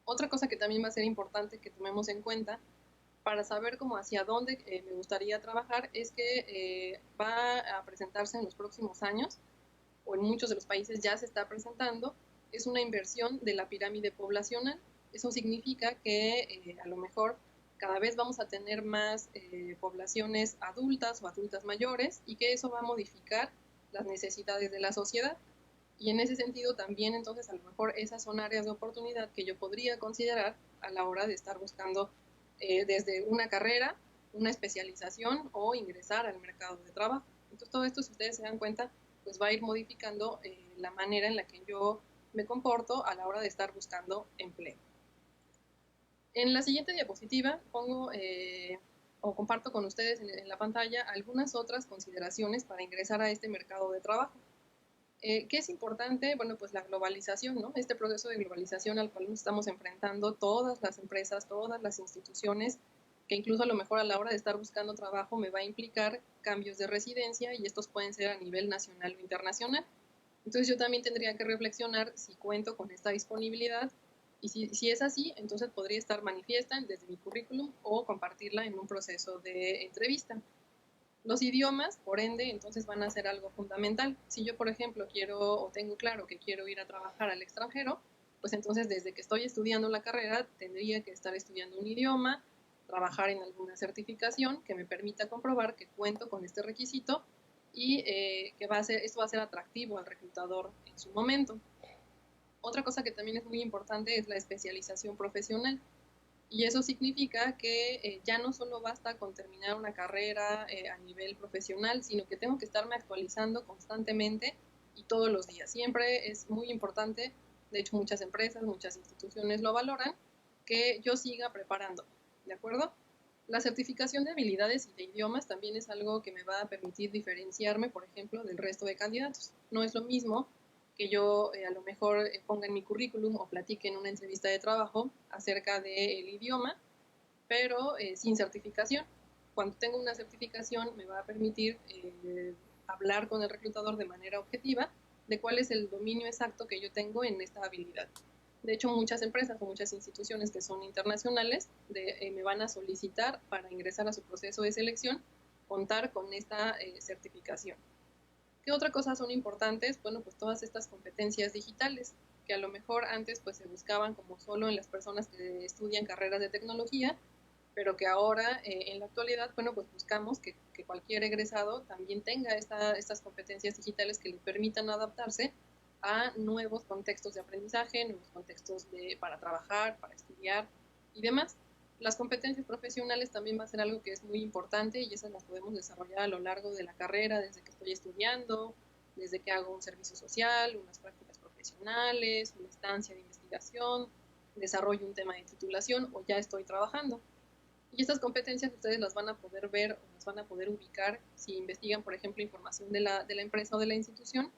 Otra cosa que también va a ser importante que tomemos en cuenta para saber cómo hacia dónde me gustaría trabajar es que va a presentarse en los próximos años, o en muchos de los países ya se está presentando, es una inversión de la pirámide poblacional. Eso significa que a lo mejor cada vez vamos a tener más poblaciones adultas o adultas mayores, y que eso va a modificar las necesidades de la sociedad. Y en ese sentido también entonces a lo mejor esas son áreas de oportunidad que yo podría considerar a la hora de estar buscando desde una carrera, una especialización o ingresar al mercado de trabajo. Entonces todo esto, si ustedes se dan cuenta, pues va a ir modificando la manera en la que yo me comporto a la hora de estar buscando empleo. En la siguiente diapositiva pongo o comparto con ustedes en la pantalla algunas otras consideraciones para ingresar a este mercado de trabajo. ¿Qué es importante? Bueno, pues la globalización, ¿no? Este proceso de globalización al cual nos estamos enfrentando todas las empresas, todas las instituciones, que incluso a lo mejor a la hora de estar buscando trabajo me va a implicar cambios de residencia, y estos pueden ser a nivel nacional o internacional. Entonces yo también tendría que reflexionar si cuento con esta disponibilidad, y si es así, entonces podría estar manifiesta desde mi currículum o compartirla en un proceso de entrevista. Los idiomas, por ende, entonces van a ser algo fundamental. Si yo, por ejemplo, quiero o tengo claro que quiero ir a trabajar al extranjero, pues entonces desde que estoy estudiando la carrera tendría que estar estudiando un idioma, trabajar en alguna certificación que me permita comprobar que cuento con este requisito, y que esto va a ser atractivo al reclutador en su momento. Otra cosa que también es muy importante es la especialización profesional. Y eso significa que ya no solo basta con terminar una carrera a nivel profesional, sino que tengo que estarme actualizando constantemente y todos los días. Siempre es muy importante, de hecho muchas empresas, muchas instituciones lo valoran, que yo siga preparando, ¿de acuerdo? La certificación de habilidades y de idiomas también es algo que me va a permitir diferenciarme, por ejemplo, del resto de candidatos. No es lo mismo que yo a lo mejor ponga en mi currículum o platique en una entrevista de trabajo acerca del idioma, pero sin certificación. Cuando tengo una certificación me va a permitir hablar con el reclutador de manera objetiva de cuál es el dominio exacto que yo tengo en esta habilidad. De hecho, muchas empresas o muchas instituciones que son internacionales me van a solicitar para ingresar a su proceso de selección contar con esta certificación. ¿Qué otra cosa son importantes? Bueno, pues todas estas competencias digitales, que a lo mejor antes pues se buscaban como solo en las personas que estudian carreras de tecnología, pero que ahora en la actualidad, bueno, pues buscamos que cualquier egresado también tenga estas competencias digitales que le permitan adaptarse a nuevos contextos de aprendizaje, nuevos contextos para trabajar, para estudiar y demás. Las competencias profesionales también va a ser algo que es muy importante, y esas las podemos desarrollar a lo largo de la carrera, desde que estoy estudiando, desde que hago un servicio social, unas prácticas profesionales, una estancia de investigación, desarrollo un tema de titulación o ya estoy trabajando. Y estas competencias ustedes las van a poder ver o las van a poder ubicar si investigan, por ejemplo, información de la empresa o de la institución,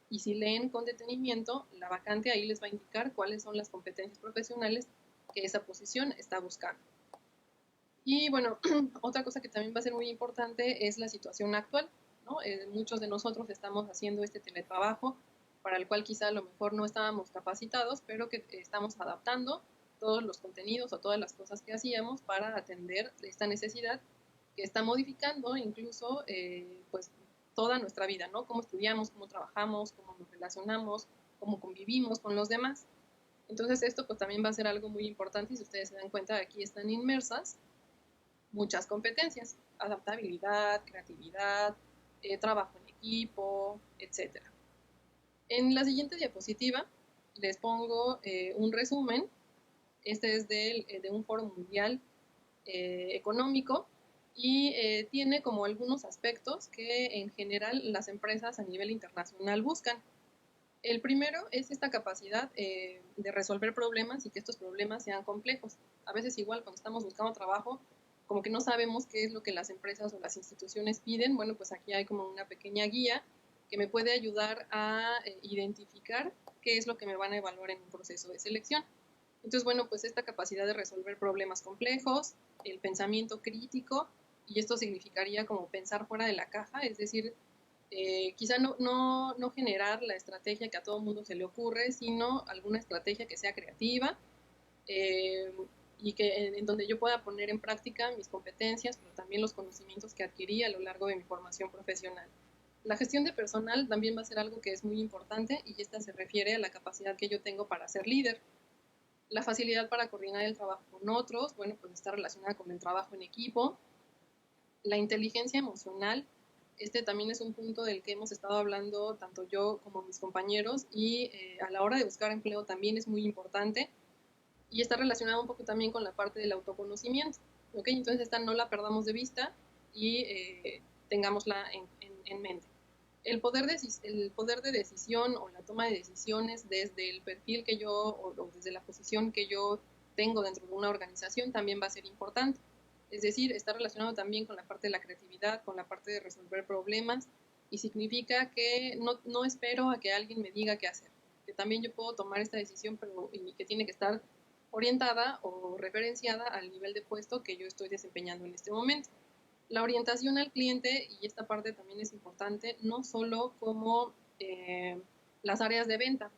y si leen con detenimiento la vacante, ahí les va a indicar cuáles son las competencias profesionales que esa posición está buscando. Y bueno, otra cosa que también va a ser muy importante es la situación actual, ¿no? Muchos de nosotros estamos haciendo este teletrabajo para el cual quizá a lo mejor no estábamos capacitados, pero que estamos adaptando todos los contenidos o todas las cosas que hacíamos para atender esta necesidad que está modificando incluso pues toda nuestra vida, ¿no? Cómo estudiamos, cómo trabajamos, cómo nos relacionamos, cómo convivimos con los demás. Entonces esto pues también va a ser algo muy importante y si ustedes se dan cuenta aquí están inmersas muchas competencias, adaptabilidad, creatividad, trabajo en equipo, etc. En la siguiente diapositiva les pongo un resumen. Este es de un foro mundial económico y tiene como algunos aspectos que en general las empresas a nivel internacional buscan. El primero es esta capacidad de resolver problemas y que estos problemas sean complejos. A veces igual cuando estamos buscando trabajo, como que no sabemos qué es lo que las empresas o las instituciones piden. Bueno, pues aquí hay como una pequeña guía que me puede ayudar a identificar qué es lo que me van a evaluar en un proceso de selección. Entonces, bueno, pues esta capacidad de resolver problemas complejos, el pensamiento crítico, y esto significaría como pensar fuera de la caja, es decir, quizá no generar la estrategia que a todo mundo se le ocurre, sino alguna estrategia que sea creativa eh, y que en donde yo pueda poner en práctica mis competencias, pero también los conocimientos que adquirí a lo largo de mi formación profesional. La gestión de personal también va a ser algo que es muy importante y esta se refiere a la capacidad que yo tengo para ser líder. La facilidad para coordinar el trabajo con otros, bueno, pues está relacionada con el trabajo en equipo. La inteligencia emocional, este también es un punto del que hemos estado hablando tanto yo como mis compañeros y a la hora de buscar empleo también es muy importante y está relacionado un poco también con la parte del autoconocimiento, ¿ok? Entonces esta no la perdamos de vista y tengámosla en mente. El poder de decisión o la toma de decisiones desde el perfil que yo o desde la posición que yo tengo dentro de una organización también va a ser importante. Es decir, está relacionado también con la parte de la creatividad, con la parte de resolver problemas y significa que no espero a que alguien me diga qué hacer, que también yo puedo tomar esta decisión pero, y que tiene que estar orientada o referenciada al nivel de puesto que yo estoy desempeñando en este momento. La orientación al cliente, y esta parte también es importante, no solo como las áreas de venta,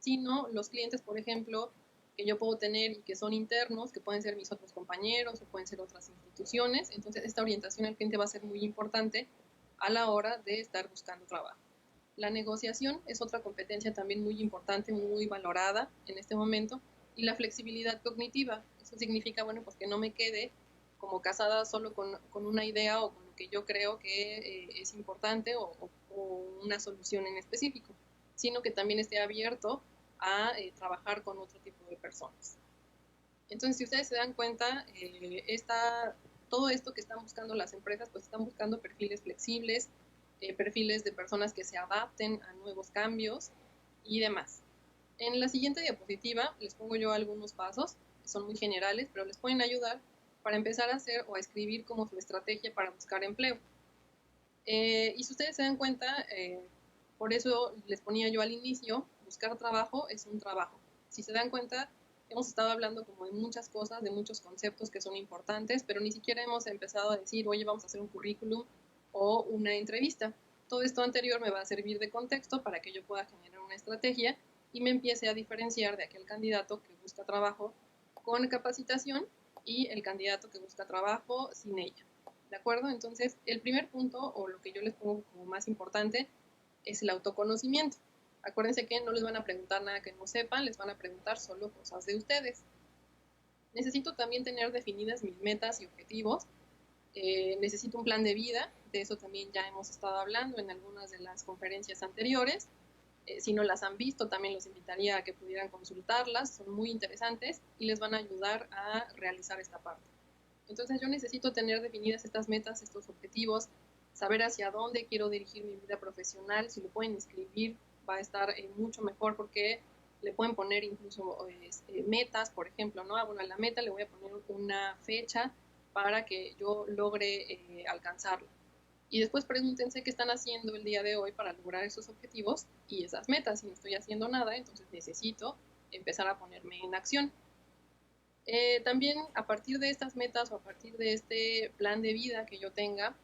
sino los clientes, por ejemplo, que yo puedo tener y que son internos, que pueden ser mis otros compañeros o pueden ser otras instituciones. Entonces, esta orientación al cliente va a ser muy importante a la hora de estar buscando trabajo. La negociación es otra competencia también muy importante, muy valorada en este momento, y la flexibilidad cognitiva. Eso significa, bueno, pues que no me quede como casada solo con una idea o con lo que yo creo que es importante o una solución en específico, sino que también esté abierto a trabajar con otro tipo de personas. Entonces, si ustedes se dan cuenta, todo esto que están buscando las empresas, pues están buscando perfiles flexibles, perfiles de personas que se adapten a nuevos cambios y demás. En la siguiente diapositiva les pongo yo algunos pasos, que son muy generales, pero les pueden ayudar para empezar a hacer o a escribir como su estrategia para buscar empleo. Y si ustedes se dan cuenta, por eso les ponía yo al inicio, buscar trabajo es un trabajo. Si se dan cuenta, hemos estado hablando como de muchas cosas, de muchos conceptos que son importantes, pero ni siquiera hemos empezado a decir, oye, vamos a hacer un currículum o una entrevista. Todo esto anterior me va a servir de contexto para que yo pueda generar una estrategia y me empiece a diferenciar de aquel candidato que busca trabajo con capacitación y el candidato que busca trabajo sin ella. ¿De acuerdo? Entonces, el primer punto, o lo que yo les pongo como más importante, es el autoconocimiento. Acuérdense que no les van a preguntar nada que no sepan, les van a preguntar solo cosas de ustedes. Necesito también tener definidas mis metas y objetivos. Necesito un plan de vida, de eso también ya hemos estado hablando en algunas de las conferencias anteriores. Si no las han visto, también los invitaría a que pudieran consultarlas, son muy interesantes y les van a ayudar a realizar esta parte. Entonces yo necesito tener definidas estas metas, estos objetivos, saber hacia dónde quiero dirigir mi vida profesional. Si lo pueden escribir va a estar mucho mejor porque le pueden poner incluso metas, por ejemplo, ¿no? Bueno, a la meta le voy a poner una fecha para que yo logre alcanzarla. Y después pregúntense qué están haciendo el día de hoy para lograr esos objetivos y esas metas. Si no estoy haciendo nada, entonces necesito empezar a ponerme en acción. También a partir de estas metas o a partir de este plan de vida que yo tenga,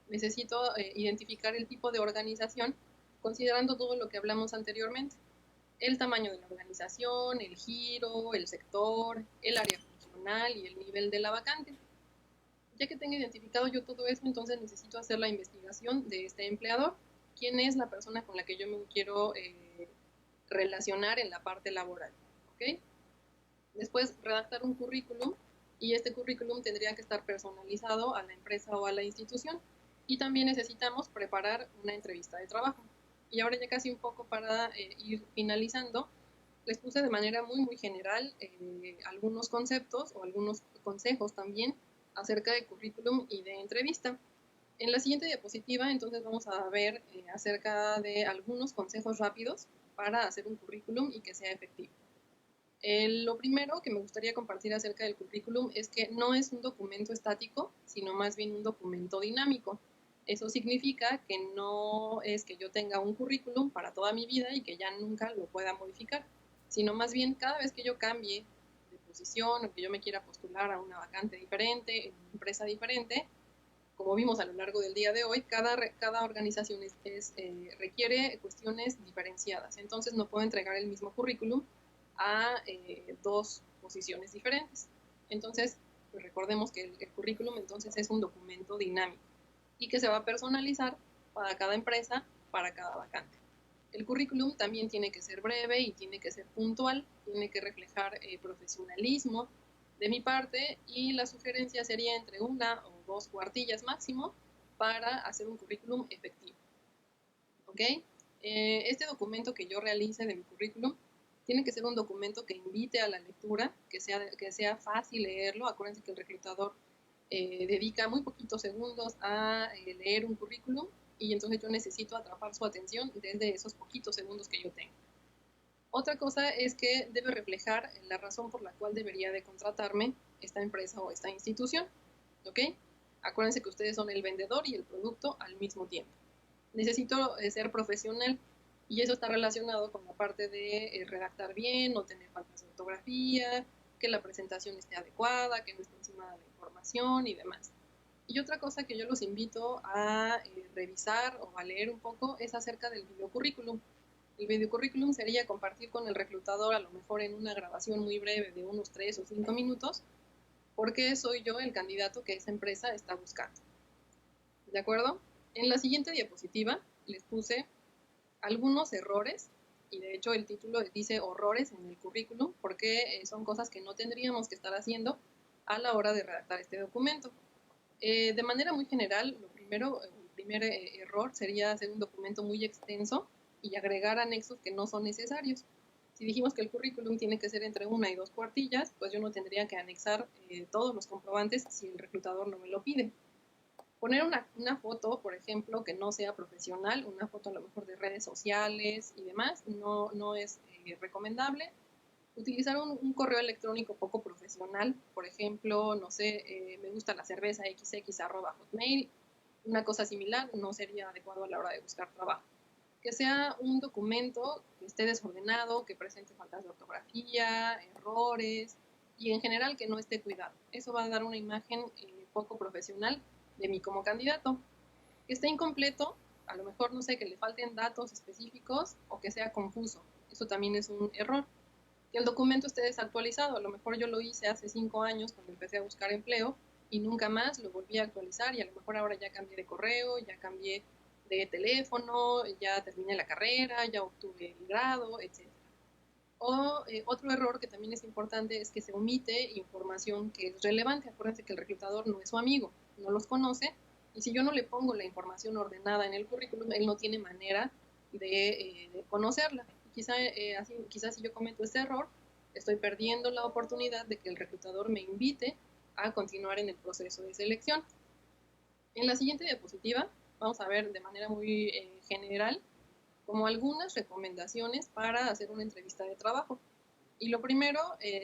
necesito identificar el tipo de organización considerando todo lo que hablamos anteriormente. el tamaño de la organización, el giro, el sector, el área funcional y el nivel de la vacante. Ya que tenga identificado yo todo eso, entonces necesito hacer la investigación de este empleador. ¿Quién es la persona con la que yo me quiero relacionar en la parte laboral? ¿Okay? Después, redactar un currículum, y este currículum tendría que estar personalizado a la empresa o a la institución. Y también necesitamos preparar una entrevista de trabajo. Y ahora ya casi un poco para ir finalizando, les puse de manera muy general algunos conceptos o algunos consejos también acerca de currículum y de entrevista. En la siguiente diapositiva entonces vamos a ver acerca de algunos consejos rápidos para hacer un currículum y que sea efectivo. Lo primero que me gustaría compartir acerca del currículum es que no es un documento estático, sino más bien un documento dinámico. Eso significa que no es que yo tenga un currículum para toda mi vida y que ya nunca lo pueda modificar, sino más bien cada vez que yo cambie de posición o que yo me quiera postular a una vacante diferente, en una empresa diferente, como vimos a lo largo del día de hoy, cada organización requiere cuestiones diferenciadas. Entonces no puedo entregar el mismo currículum a dos posiciones diferentes. Entonces, pues recordemos que el currículum entonces es un documento dinámico y que se va a personalizar para cada empresa, para cada vacante. El currículum también tiene que ser breve y tiene que ser puntual, tiene que reflejar profesionalismo de mi parte, y la sugerencia sería entre 1 o 2 cuartillas máximo para hacer un currículum efectivo. ¿Ok? Este documento que yo realice de mi currículum tiene que ser un documento que invite a la lectura, que sea fácil leerlo. Acuérdense que el reclutador dedica muy poquitos segundos a leer un currículum, y entonces yo necesito atrapar su atención desde esos poquitos segundos que yo tengo. Otra cosa es que debe reflejar la razón por la cual debería de contratarme esta empresa o esta institución. ¿Ok? Acuérdense que ustedes son el vendedor y el producto al mismo tiempo. Necesito ser profesional, y eso está relacionado con la parte de redactar bien, no tener faltas de ortografía, que la presentación esté adecuada, que no esté encima de la información y demás. Y otra cosa que yo los invito a revisar o a leer un poco es acerca del videocurrículum. El videocurrículum sería compartir con el reclutador, a lo mejor en una grabación muy breve de unos 3 o 5 minutos, porque soy yo el candidato que esa empresa está buscando. ¿De acuerdo? En la siguiente diapositiva les puse algunos errores, y de hecho el título dice horrores en el currículum, porque son cosas que no tendríamos que estar haciendo a la hora de redactar este documento. De manera muy general, el primer error sería hacer un documento muy extenso y agregar anexos que no son necesarios. Si dijimos que el currículum tiene que ser entre 1 y 2 cuartillas, pues yo no tendría que anexar todos los comprobantes si el reclutador no me lo pide. Poner una foto, por ejemplo, que no sea profesional, una foto a lo mejor de redes sociales y demás, no es recomendable. Utilizar un correo electrónico poco profesional, por ejemplo, no sé, me gusta la cerveza xx@hotmail, una cosa similar no sería adecuado a la hora de buscar trabajo. Que sea un documento que esté desordenado, que presente faltas de ortografía, errores, y en general que no esté cuidado. Eso va a dar una imagen poco profesional de mí como candidato. Que esté incompleto, a lo mejor, no sé, que le falten datos específicos o que sea confuso. Eso también es un error. Que el documento esté desactualizado. A lo mejor yo lo hice hace 5 años cuando empecé a buscar empleo y nunca más lo volví a actualizar, y a lo mejor ahora ya cambié de correo, ya cambié de teléfono, ya terminé la carrera, ya obtuve el grado, etc. O otro error que también es importante es que se omite información que es relevante. Acuérdense que el reclutador no es su amigo, no los conoce, y si yo no le pongo la información ordenada en el currículum, él no tiene manera de conocerla. Quizás si yo cometo este error, estoy perdiendo la oportunidad de que el reclutador me invite a continuar en el proceso de selección. En la siguiente diapositiva vamos a ver de manera muy general como algunas recomendaciones para hacer una entrevista de trabajo. Y lo primero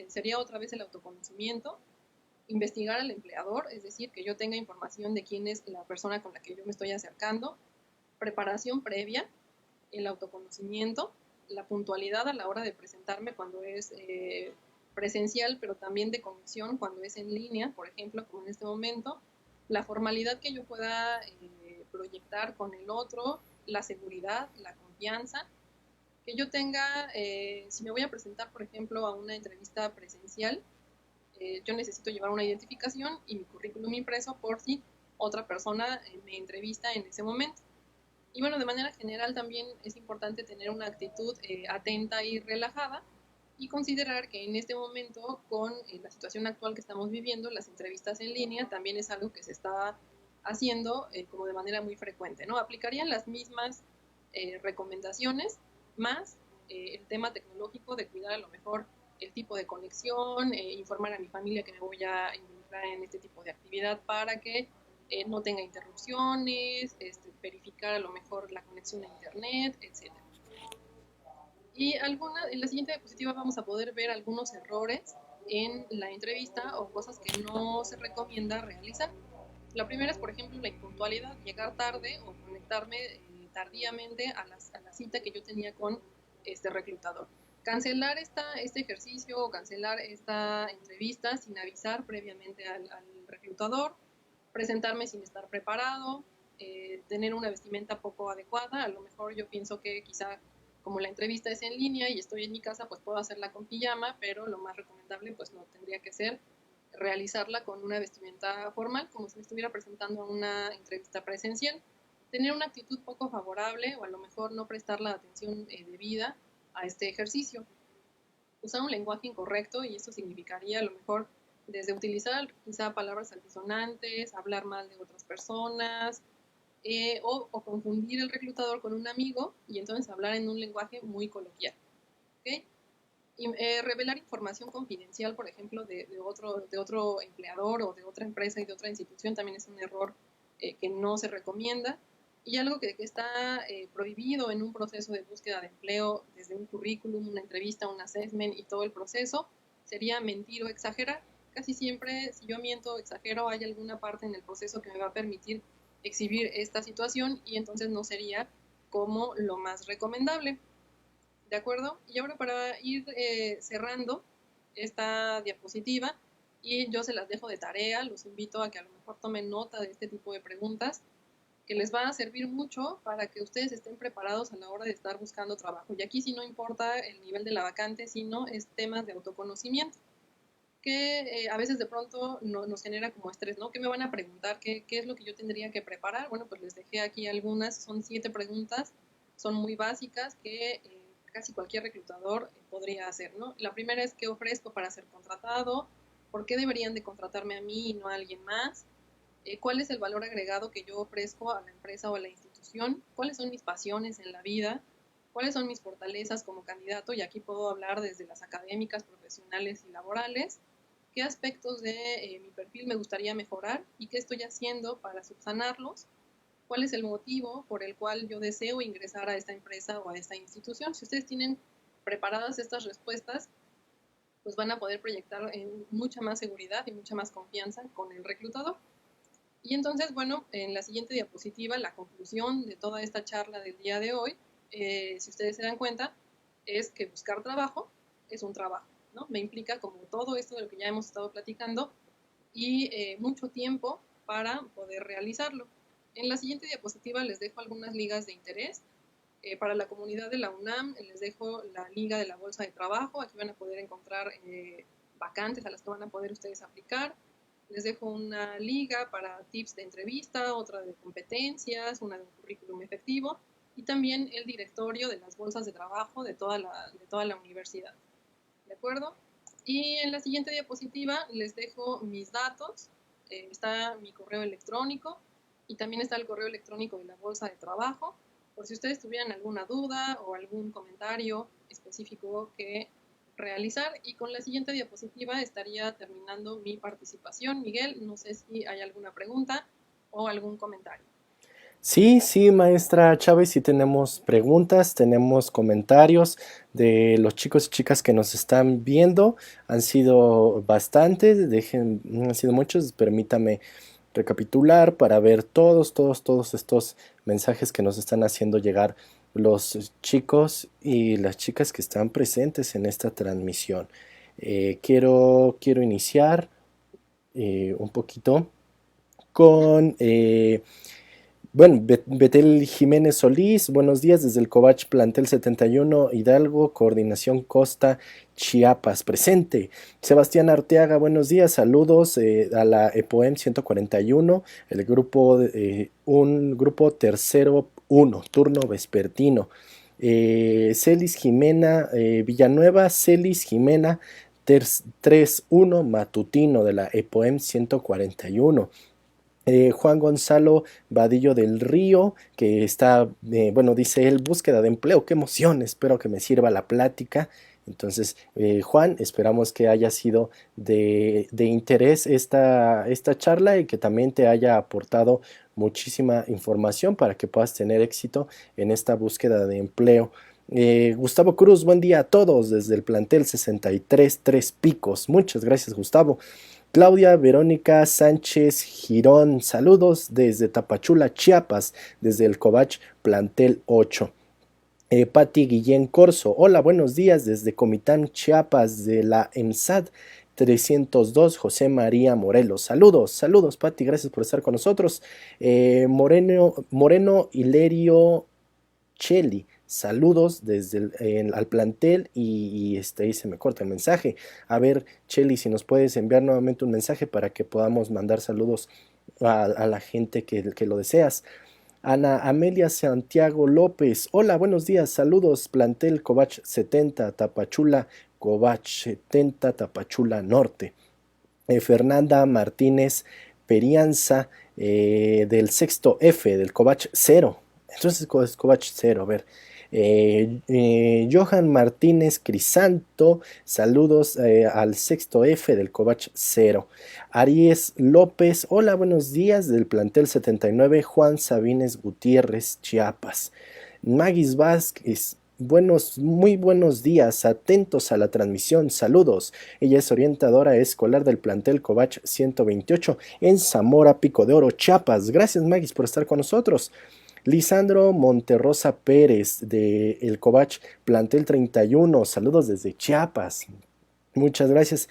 sería otra vez el autoconocimiento, investigar al empleador, es decir, que yo tenga información de quién es la persona con la que yo me estoy acercando, preparación previa, el autoconocimiento, la puntualidad a la hora de presentarme cuando es presencial, pero también de conexión cuando es en línea, por ejemplo, como en este momento, la formalidad que yo pueda proyectar con el otro, la seguridad, la confianza, que yo tenga, si me voy a presentar, por ejemplo, a una entrevista presencial, yo necesito llevar una identificación y mi currículum impreso por si otra persona me entrevista en ese momento. Y bueno, de manera general también es importante tener una actitud atenta y relajada y considerar que en este momento, con la situación actual que estamos viviendo, las entrevistas en línea también es algo que se está haciendo como de manera muy frecuente, ¿no? Aplicarían las mismas recomendaciones, más el tema tecnológico de cuidar a lo mejor el tipo de conexión, informar a mi familia que me voy a involucrar en este tipo de actividad para que no tenga interrupciones, verificar a lo mejor la conexión a internet, etcétera. Y en la siguiente diapositiva vamos a poder ver algunos errores en la entrevista o cosas que no se recomienda realizar. La primera es, por ejemplo, la impuntualidad, llegar tarde o conectarme tardíamente a la cita que yo tenía con este reclutador. Cancelar este ejercicio o cancelar esta entrevista sin avisar previamente al reclutador, presentarme sin estar preparado, tener una vestimenta poco adecuada. A lo mejor yo pienso que quizá como la entrevista es en línea y estoy en mi casa, pues puedo hacerla con pijama, pero lo más recomendable pues no tendría que ser realizarla con una vestimenta formal, como si me estuviera presentando a una entrevista presencial. Tener una actitud poco favorable o a lo mejor no prestar la atención debida a este ejercicio. Usar un lenguaje incorrecto, y eso significaría a lo mejor desde utilizar quizá palabras altisonantes, hablar mal de otras personas, o confundir el reclutador con un amigo y entonces hablar en un lenguaje muy coloquial. ¿Okay? Y, revelar información confidencial, por ejemplo, de otro empleador o de otra empresa y de otra institución también es un error que no se recomienda. Y algo que está prohibido en un proceso de búsqueda de empleo, desde un currículum, una entrevista, un assessment y todo el proceso, sería mentir o exagerar. Casi siempre, si yo miento o exagero, hay alguna parte en el proceso que me va a permitir exhibir esta situación y entonces no sería como lo más recomendable. ¿De acuerdo? Y ahora para ir cerrando esta diapositiva, y yo se las dejo de tarea, los invito a que a lo mejor tomen nota de este tipo de preguntas que les va a servir mucho para que ustedes estén preparados a la hora de estar buscando trabajo. Y aquí sí no importa el nivel de la vacante, sino es temas de autoconocimiento, que a veces de pronto nos genera como estrés, ¿no? ¿Qué me van a preguntar? ¿Qué es lo que yo tendría que preparar? Bueno, pues les dejé aquí algunas, son 7 preguntas, son muy básicas que casi cualquier reclutador podría hacer, ¿no? La primera es: ¿qué ofrezco para ser contratado? ¿Por qué deberían de contratarme a mí y no a alguien más? ¿Cuál es el valor agregado que yo ofrezco a la empresa o a la institución? ¿Cuáles son mis pasiones en la vida? ¿Cuáles son mis fortalezas como candidato? Y aquí puedo hablar desde las académicas, profesionales y laborales. ¿Qué aspectos de mi perfil me gustaría mejorar y qué estoy haciendo para subsanarlos? ¿Cuál es el motivo por el cual yo deseo ingresar a esta empresa o a esta institución? Si ustedes tienen preparadas estas respuestas, pues van a poder proyectar en mucha más seguridad y mucha más confianza con el reclutador. Y entonces, bueno, en la siguiente diapositiva, la conclusión de toda esta charla del día de hoy, si ustedes se dan cuenta, es que buscar trabajo es un trabajo, ¿no? Me implica como todo esto de lo que ya hemos estado platicando y mucho tiempo para poder realizarlo. En la siguiente diapositiva les dejo algunas ligas de interés. Para la comunidad de la UNAM les dejo la liga de la Bolsa de Trabajo. Aquí van a poder encontrar vacantes a las que van a poder ustedes aplicar. Les dejo una liga para tips de entrevista, otra de competencias, una de un currículum efectivo y también el directorio de las bolsas de trabajo de toda la universidad. ¿De acuerdo? Y en la siguiente diapositiva les dejo mis datos. Está mi correo electrónico y también está el correo electrónico de la bolsa de trabajo, por si ustedes tuvieran alguna duda o algún comentario específico que realizar. Y con la siguiente diapositiva estaría terminando mi participación. Miguel, no sé si hay alguna pregunta o algún comentario. Sí, sí, maestra Chávez, sí tenemos preguntas, tenemos comentarios de los chicos y chicas que nos están viendo. Han sido bastantes, han sido muchos. Permítame recapitular para ver todos estos mensajes que nos están haciendo llegar los chicos y las chicas que están presentes en esta transmisión. Quiero iniciar un poquito con Bueno, Betel Jiménez Solís, buenos días desde el Covach Plantel 71, Hidalgo, Coordinación Costa, Chiapas, presente. Sebastián Arteaga, buenos días, saludos a la EPOEM 141, el grupo, un grupo tercero uno, turno vespertino. Celis Jimena Villanueva, Celis Jimena 3-1 matutino de la EPOEM 141. Juan Gonzalo Vadillo del Río, que está, bueno, dice él, búsqueda de empleo, qué emoción, espero que me sirva la plática. Entonces, Juan, esperamos que haya sido de interés esta charla y que también te haya aportado muchísima información para que puedas tener éxito en esta búsqueda de empleo. Gustavo Cruz, buen día a todos desde el plantel 63 Tres Picos. Muchas gracias, Gustavo. Claudia Verónica Sánchez Girón, saludos desde Tapachula, Chiapas, desde el Covach Plantel 8. Patti Guillén Corso, hola, buenos días desde Comitán, Chiapas, de la EMSAD 302, José María Morelos. Saludos, saludos, Patti, gracias por estar con nosotros. Moreno Hilerio Cheli, saludos desde al plantel ahí se me corta el mensaje. A ver, Cheli, si nos puedes enviar nuevamente un mensaje para que podamos mandar saludos a la gente que lo deseas. Ana Amelia Santiago López, hola, buenos días, saludos, plantel Covach 70, Tapachula, Covach 70, Tapachula Norte. Fernanda Martínez Perianza, del sexto F, del Covach 0. Entonces es Covach 0, a ver. Johan Martínez Crisanto, saludos al sexto F del Covach 0. Aries López, hola, buenos días del plantel 79, Juan Sabines Gutiérrez, Chiapas. Magis Vázquez, muy buenos días, atentos a la transmisión, saludos. Ella es orientadora escolar del plantel Covach 128 en Zamora, Pico de Oro, Chiapas. Gracias, Magis, por estar con nosotros. Lisandro Monterrosa Pérez de El Covach Plantel 31, saludos desde Chiapas. Muchas gracias.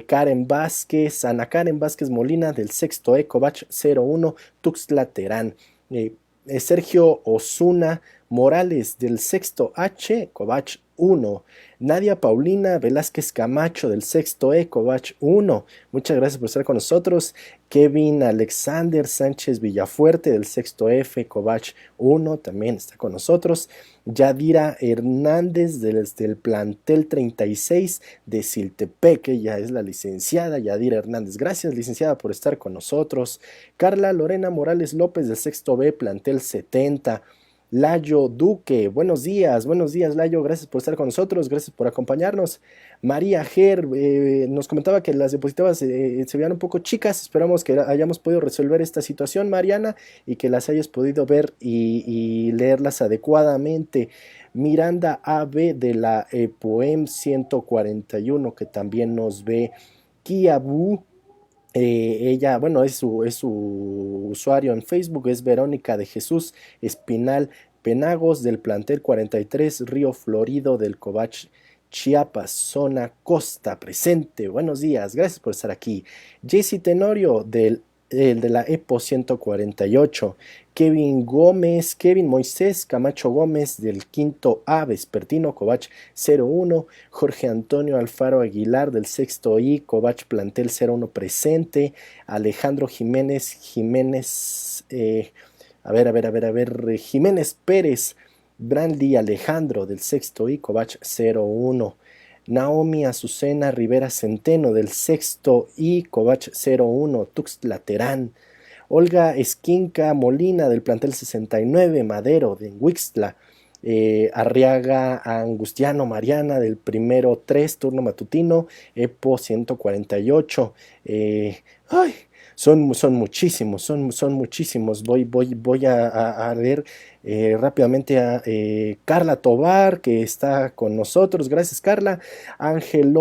Karen Vázquez, Ana Karen Vázquez Molina del sexto E, Covach 01, Tuxtla Terán. Sergio Osuna Morales del sexto H, Covach 1. Nadia Paulina Velázquez Camacho del sexto E, Covach 1. Muchas gracias por estar con nosotros. Kevin Alexander Sánchez Villafuerte del sexto F, Covach 1, también está con nosotros. Yadira Hernández desde el plantel 36 de Siltepec, ella es la licenciada Yadira Hernández. Gracias, licenciada, por estar con nosotros. Carla Lorena Morales López del sexto B, plantel 70. Layo Duque, buenos días Layo, gracias por estar con nosotros, gracias por acompañarnos. María Ger nos comentaba que las diapositivas se veían un poco chicas, esperamos que hayamos podido resolver esta situación, Mariana, y que las hayas podido ver y leerlas adecuadamente. Miranda AB de la EPOEM 141, que también nos ve. Kiabu, ella, bueno, es su usuario en Facebook, es Verónica de Jesús Espinal Penagos del plantel 43, Río Florido del Covach Chiapas, zona costa, presente. Buenos días, gracias por estar aquí. Jessy Tenorio de la EPO 148, Kevin Moisés Camacho Gómez del quinto A, Vespertino, Covach 01, Jorge Antonio Alfaro Aguilar del sexto I, Covach Plantel 01 presente, Alejandro Jiménez, Jiménez Pérez, Brandy Alejandro del sexto I, Covach 01, Naomi Azucena Rivera Centeno del sexto I, Covach 01, Tuxtla Terán. Olga Esquinca Molina del plantel 69, Madero de Huixtla. Arriaga Angustiano Mariana del primero 3, turno matutino, EPO 148. Son muchísimos, son muchísimos. Voy a leer rápidamente a Carla Tobar, que está con nosotros. Gracias, Carla. Ángel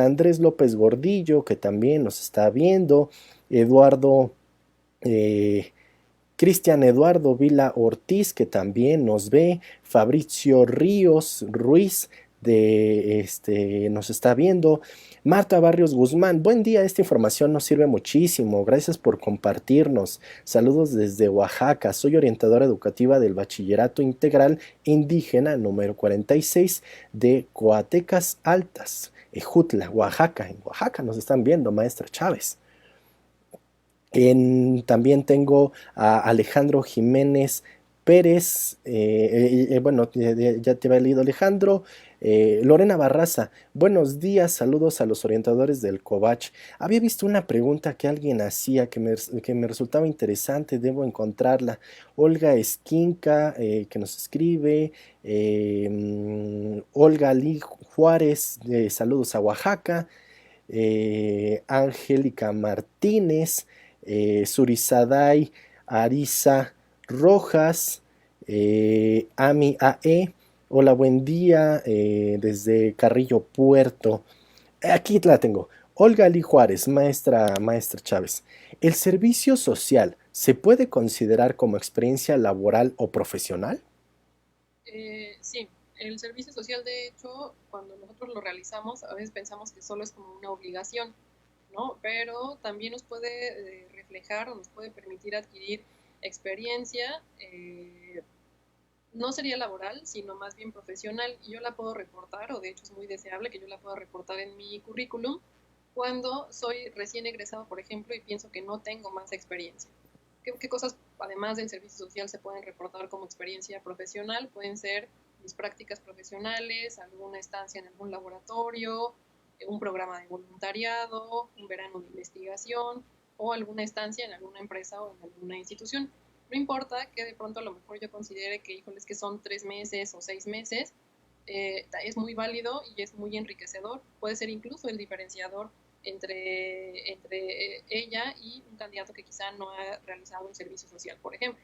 Andrés López Gordillo, que también nos está viendo. Cristian Eduardo Vila Ortiz, que también nos ve. Fabricio Ruiz nos está viendo. Marta Barrios Guzmán, buen día, esta información nos sirve muchísimo, gracias por compartirnos. Saludos desde Oaxaca, soy orientadora educativa del Bachillerato Integral Indígena número 46 de Coatecas Altas, Ejutla, Oaxaca. En Oaxaca nos están viendo, maestra Chávez. También tengo a Alejandro Jiménez Pérez, bueno, ya te había leído Alejandro. Lorena Barraza, buenos días, saludos a los orientadores del COVACH. Había visto una pregunta que alguien hacía que me resultaba interesante, debo encontrarla. Olga Esquinca, que nos escribe, Olga Lee Juárez, saludos a Oaxaca. Angélica Martínez, Surizaday Arisa Rojas, Ami AE, hola, buen día, desde Carrillo Puerto. Aquí la tengo. Olga Lee Juárez, maestra Chávez. ¿El servicio social se puede considerar como experiencia laboral o profesional? Sí, el servicio social, de hecho, cuando nosotros lo realizamos, a veces pensamos que solo es como una obligación, ¿no? Pero también nos puede reflejar o nos puede permitir adquirir experiencia, no sería laboral, sino más bien profesional. Y yo la puedo reportar, o de hecho es muy deseable que yo la pueda reportar en mi currículum, cuando soy recién egresado, por ejemplo, y pienso que no tengo más experiencia. ¿Qué cosas, además del servicio social, se pueden reportar como experiencia profesional? Pueden ser mis prácticas profesionales, alguna estancia en algún laboratorio, un programa de voluntariado, un verano de investigación o alguna estancia en alguna empresa o en alguna institución. No importa que de pronto a lo mejor yo considere que, híjoles, que son 3 meses o 6 meses, es muy válido y es muy enriquecedor. Puede ser incluso el diferenciador entre ella y un candidato que quizá no ha realizado un servicio social, por ejemplo.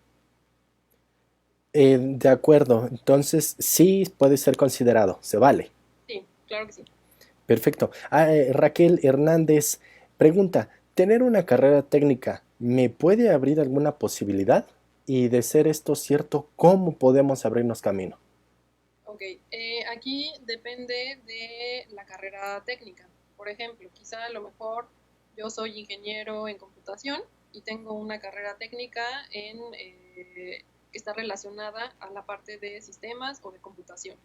De acuerdo, entonces sí puede ser considerado, se vale. Sí, claro que sí. Perfecto. Raquel Hernández pregunta, ¿tener una carrera técnica me puede abrir alguna posibilidad? Y de ser esto cierto, ¿cómo podemos abrirnos camino? Ok, aquí depende de la carrera técnica. Por ejemplo, quizá a lo mejor yo soy ingeniero en computación y tengo una carrera técnica que está relacionada a la parte de sistemas o de computación.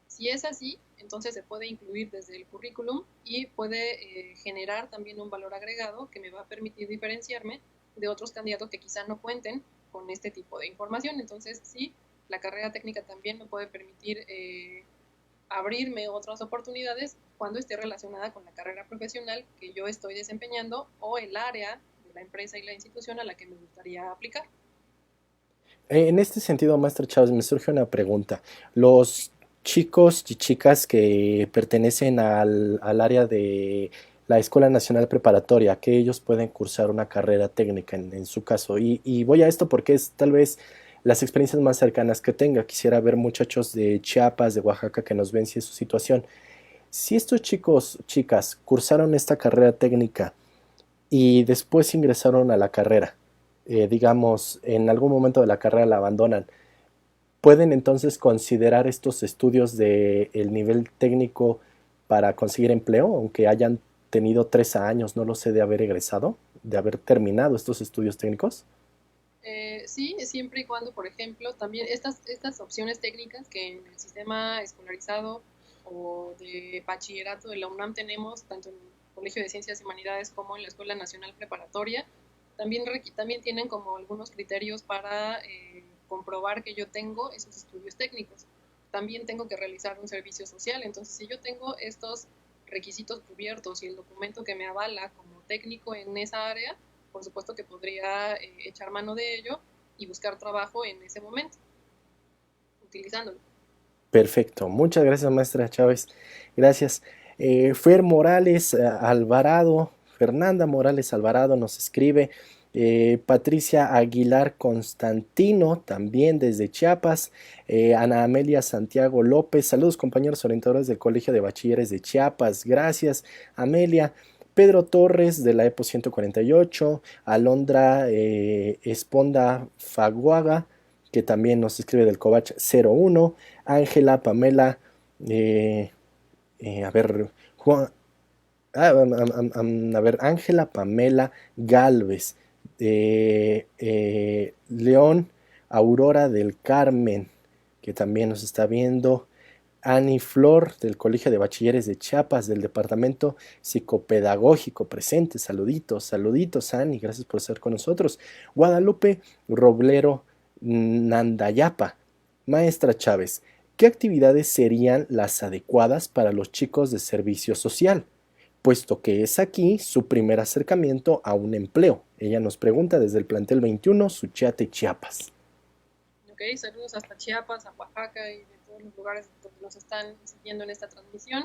Si es así, entonces se puede incluir desde el currículum y puede generar también un valor agregado que me va a permitir diferenciarme de otros candidatos que quizá no cuenten con este tipo de información. Entonces, sí, la carrera técnica también me puede permitir abrirme otras oportunidades cuando esté relacionada con la carrera profesional que yo estoy desempeñando o el área de la empresa y la institución a la que me gustaría aplicar. En este sentido, Master Chávez, me surge una pregunta. Los chicos y chicas que pertenecen al área de la Escuela Nacional Preparatoria, que ellos pueden cursar una carrera técnica en su caso. Y voy a esto porque es tal vez las experiencias más cercanas que tenga. Quisiera ver muchachos de Chiapas, de Oaxaca, que nos ven si es su situación. Si estos chicos, chicas, cursaron esta carrera técnica y después ingresaron a la carrera, digamos, en algún momento de la carrera la abandonan, ¿pueden entonces considerar estos estudios de el nivel técnico para conseguir empleo, aunque hayan tenido 3 años, no lo sé, de haber egresado, de haber terminado estos estudios técnicos? Sí, siempre y cuando, por ejemplo, también estas opciones técnicas que en el sistema escolarizado o de bachillerato de la UNAM tenemos, tanto en el Colegio de Ciencias y Humanidades como en la Escuela Nacional Preparatoria, también tienen como algunos criterios para comprobar que yo tengo esos estudios técnicos. También tengo que realizar un servicio social, entonces si yo tengo estos requisitos cubiertos y el documento que me avala como técnico en esa área, por supuesto que podría echar mano de ello y buscar trabajo en ese momento, utilizándolo. Perfecto, muchas gracias, maestra Chávez. Gracias. Fer Morales Alvarado, Fernanda Morales Alvarado nos escribe. Patricia Aguilar Constantino, también desde Chiapas. Ana Amelia Santiago López, saludos compañeros orientadores del Colegio de Bachilleres de Chiapas. Gracias, Amelia. Pedro Torres de la EPO 148, Alondra Esponda Faguaga, que también nos escribe del Covach 01, Ángela Pamela A ver, Juan, a ver, Ángela Pamela Galvez, León Aurora del Carmen, que también nos está viendo. Ani Flor, del Colegio de Bachilleres de Chiapas, del Departamento Psicopedagógico, presente. Saluditos, saluditos, Ani, gracias por estar con nosotros. Guadalupe Roblero Nandayapa. Maestra Chávez, ¿qué actividades serían las adecuadas para los chicos de servicio social? Puesto que es aquí su primer acercamiento a un empleo. Ella nos pregunta desde el plantel 21, Suchiate, Chiapas. Ok, saludos hasta Chiapas, a Oaxaca y de todos los lugares donde nos están siguiendo en esta transmisión.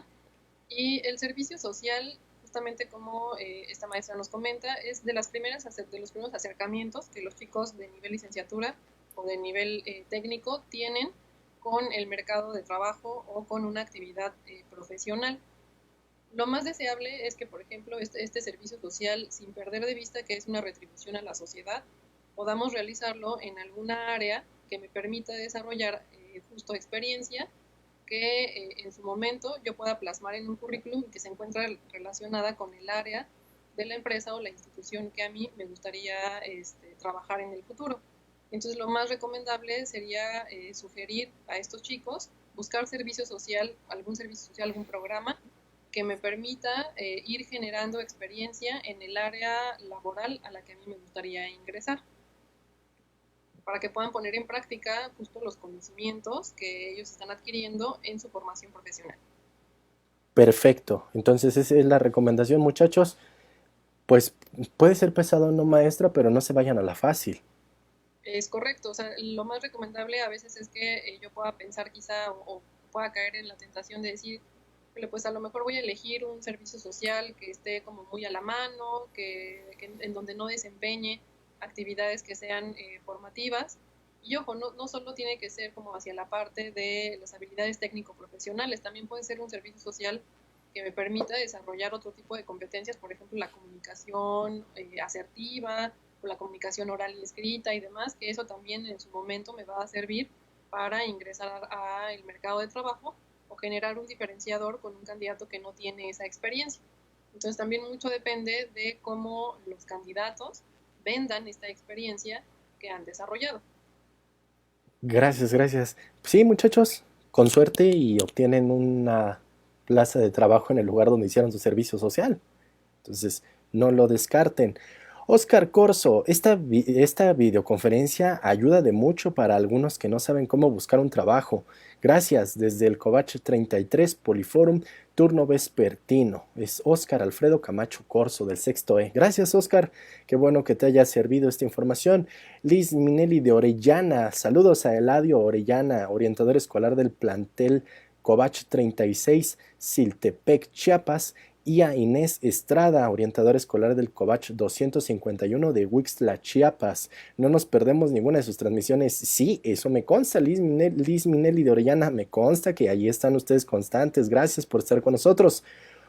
Y el servicio social, justamente como esta maestra nos comenta, es de los primeros acercamientos que los chicos de nivel licenciatura o de nivel técnico tienen con el mercado de trabajo o con una actividad profesional. Lo más deseable es que, por ejemplo, este servicio social, sin perder de vista que es una retribución a la sociedad, podamos realizarlo en alguna área que me permita desarrollar justo experiencia que en su momento yo pueda plasmar en un currículum que se encuentra relacionada con el área de la empresa o la institución que a mí me gustaría trabajar en el futuro. Entonces lo más recomendable sería sugerir a estos chicos buscar servicio social, algún programa que me permita ir generando experiencia en el área laboral a la que a mí me gustaría ingresar, para que puedan poner en práctica justo los conocimientos que ellos están adquiriendo en su formación profesional. Perfecto, entonces esa es la recomendación, muchachos. Pues puede ser pesado, no maestra, pero no se vayan a la fácil. Es correcto, o sea, lo más recomendable a veces es que yo pueda pensar quizá o pueda caer en la tentación de decir, pues a lo mejor voy a elegir un servicio social que esté como muy a la mano, que en donde no desempeñe actividades que sean formativas. Y ojo, no solo tiene que ser como hacia la parte de las habilidades técnico-profesionales, también puede ser un servicio social que me permita desarrollar otro tipo de competencias, por ejemplo, la comunicación asertiva, o la comunicación oral y escrita y demás, que eso también en su momento me va a servir para ingresar al mercado de trabajo o generar un diferenciador con un candidato que no tiene esa experiencia. Entonces también mucho depende de cómo los candidatos vendan esta experiencia que han desarrollado. Gracias, gracias. Sí, muchachos, con suerte y obtienen una plaza de trabajo en el lugar donde hicieron su servicio social. Entonces, no lo descarten. Oscar Corso, esta videoconferencia ayuda de mucho para algunos que no saben cómo buscar un trabajo. Gracias, desde el Covach 33 Poliforum, turno vespertino. Es Oscar Alfredo Camacho Corso del sexto E. Gracias, Oscar. Qué bueno que te haya servido esta información. Liz Minelli de Orellana. Saludos a Eladio Orellana, orientador escolar del plantel Covach 36, Siltepec, Chiapas, y a Inés Estrada, orientadora escolar del Covach 251 de Huixtla, Chiapas. No nos perdemos ninguna de sus transmisiones. Sí, eso me consta, Liz Minelli de Orellana, me consta que allí están ustedes constantes. Gracias por estar con nosotros.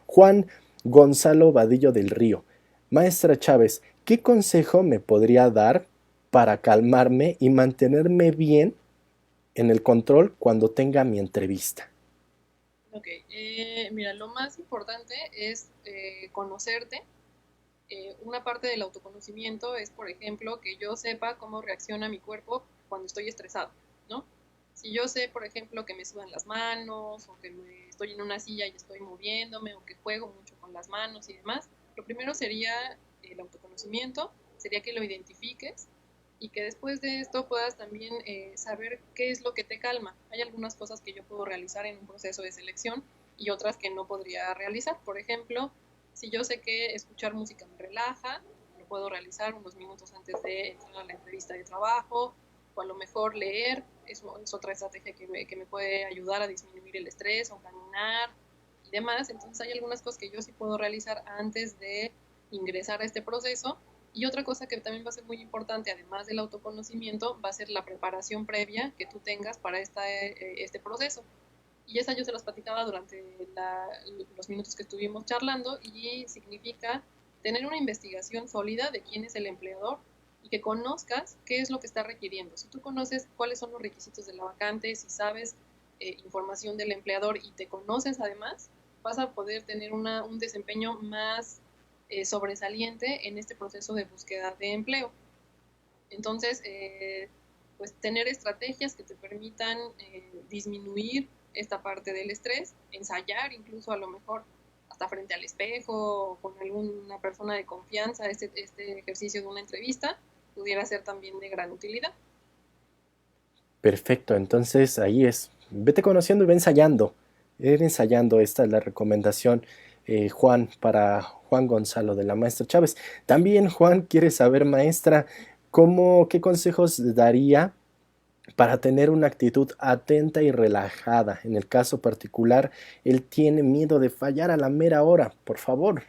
Juan Gonzalo Vadillo del Río. Maestra Chávez, ¿qué consejo me podría dar para calmarme y mantenerme bien en el control cuando tenga mi entrevista? Ok, mira, lo más importante es conocerte. Una parte del autoconocimiento es, por ejemplo, que yo sepa cómo reacciona mi cuerpo cuando estoy estresado, ¿no? Si yo sé, por ejemplo, que me sudan las manos o que estoy en una silla y estoy moviéndome o que juego mucho con las manos y demás, lo primero sería el autoconocimiento, sería que lo identifiques y que después de esto puedas también saber qué es lo que te calma. Hay algunas cosas que yo puedo realizar en un proceso de selección y otras que no podría realizar. Por ejemplo, si yo sé que escuchar música me relaja, lo puedo realizar unos minutos antes de entrar a la entrevista de trabajo, o a lo mejor leer, es otra estrategia que me puede ayudar a disminuir el estrés, o caminar y demás. Entonces hay algunas cosas que yo sí puedo realizar antes de ingresar a este proceso. Y otra cosa que también va a ser muy importante, además del autoconocimiento, va a ser la preparación previa que tú tengas para este proceso. Y esa yo se las platicaba durante los minutos que estuvimos charlando, y significa tener una investigación sólida de quién es el empleador y que conozcas qué es lo que está requiriendo. Si tú conoces cuáles son los requisitos de la vacante, si sabes información del empleador y te conoces además, vas a poder tener un desempeño más sobresaliente en este proceso de búsqueda de empleo. Entonces, pues tener estrategias que te permitan disminuir esta parte del estrés, ensayar incluso a lo mejor hasta frente al espejo o con alguna persona de confianza, este ejercicio de una entrevista pudiera ser también de gran utilidad. Perfecto, entonces ahí es, vete conociendo y ve ensayando. Ir ensayando, esta es la recomendación, Juan, para Juan Gonzalo de la maestra Chávez. También Juan quiere saber, maestra, qué consejos daría para tener una actitud atenta y relajada. En el caso particular, él tiene miedo de fallar a la mera hora, por favor.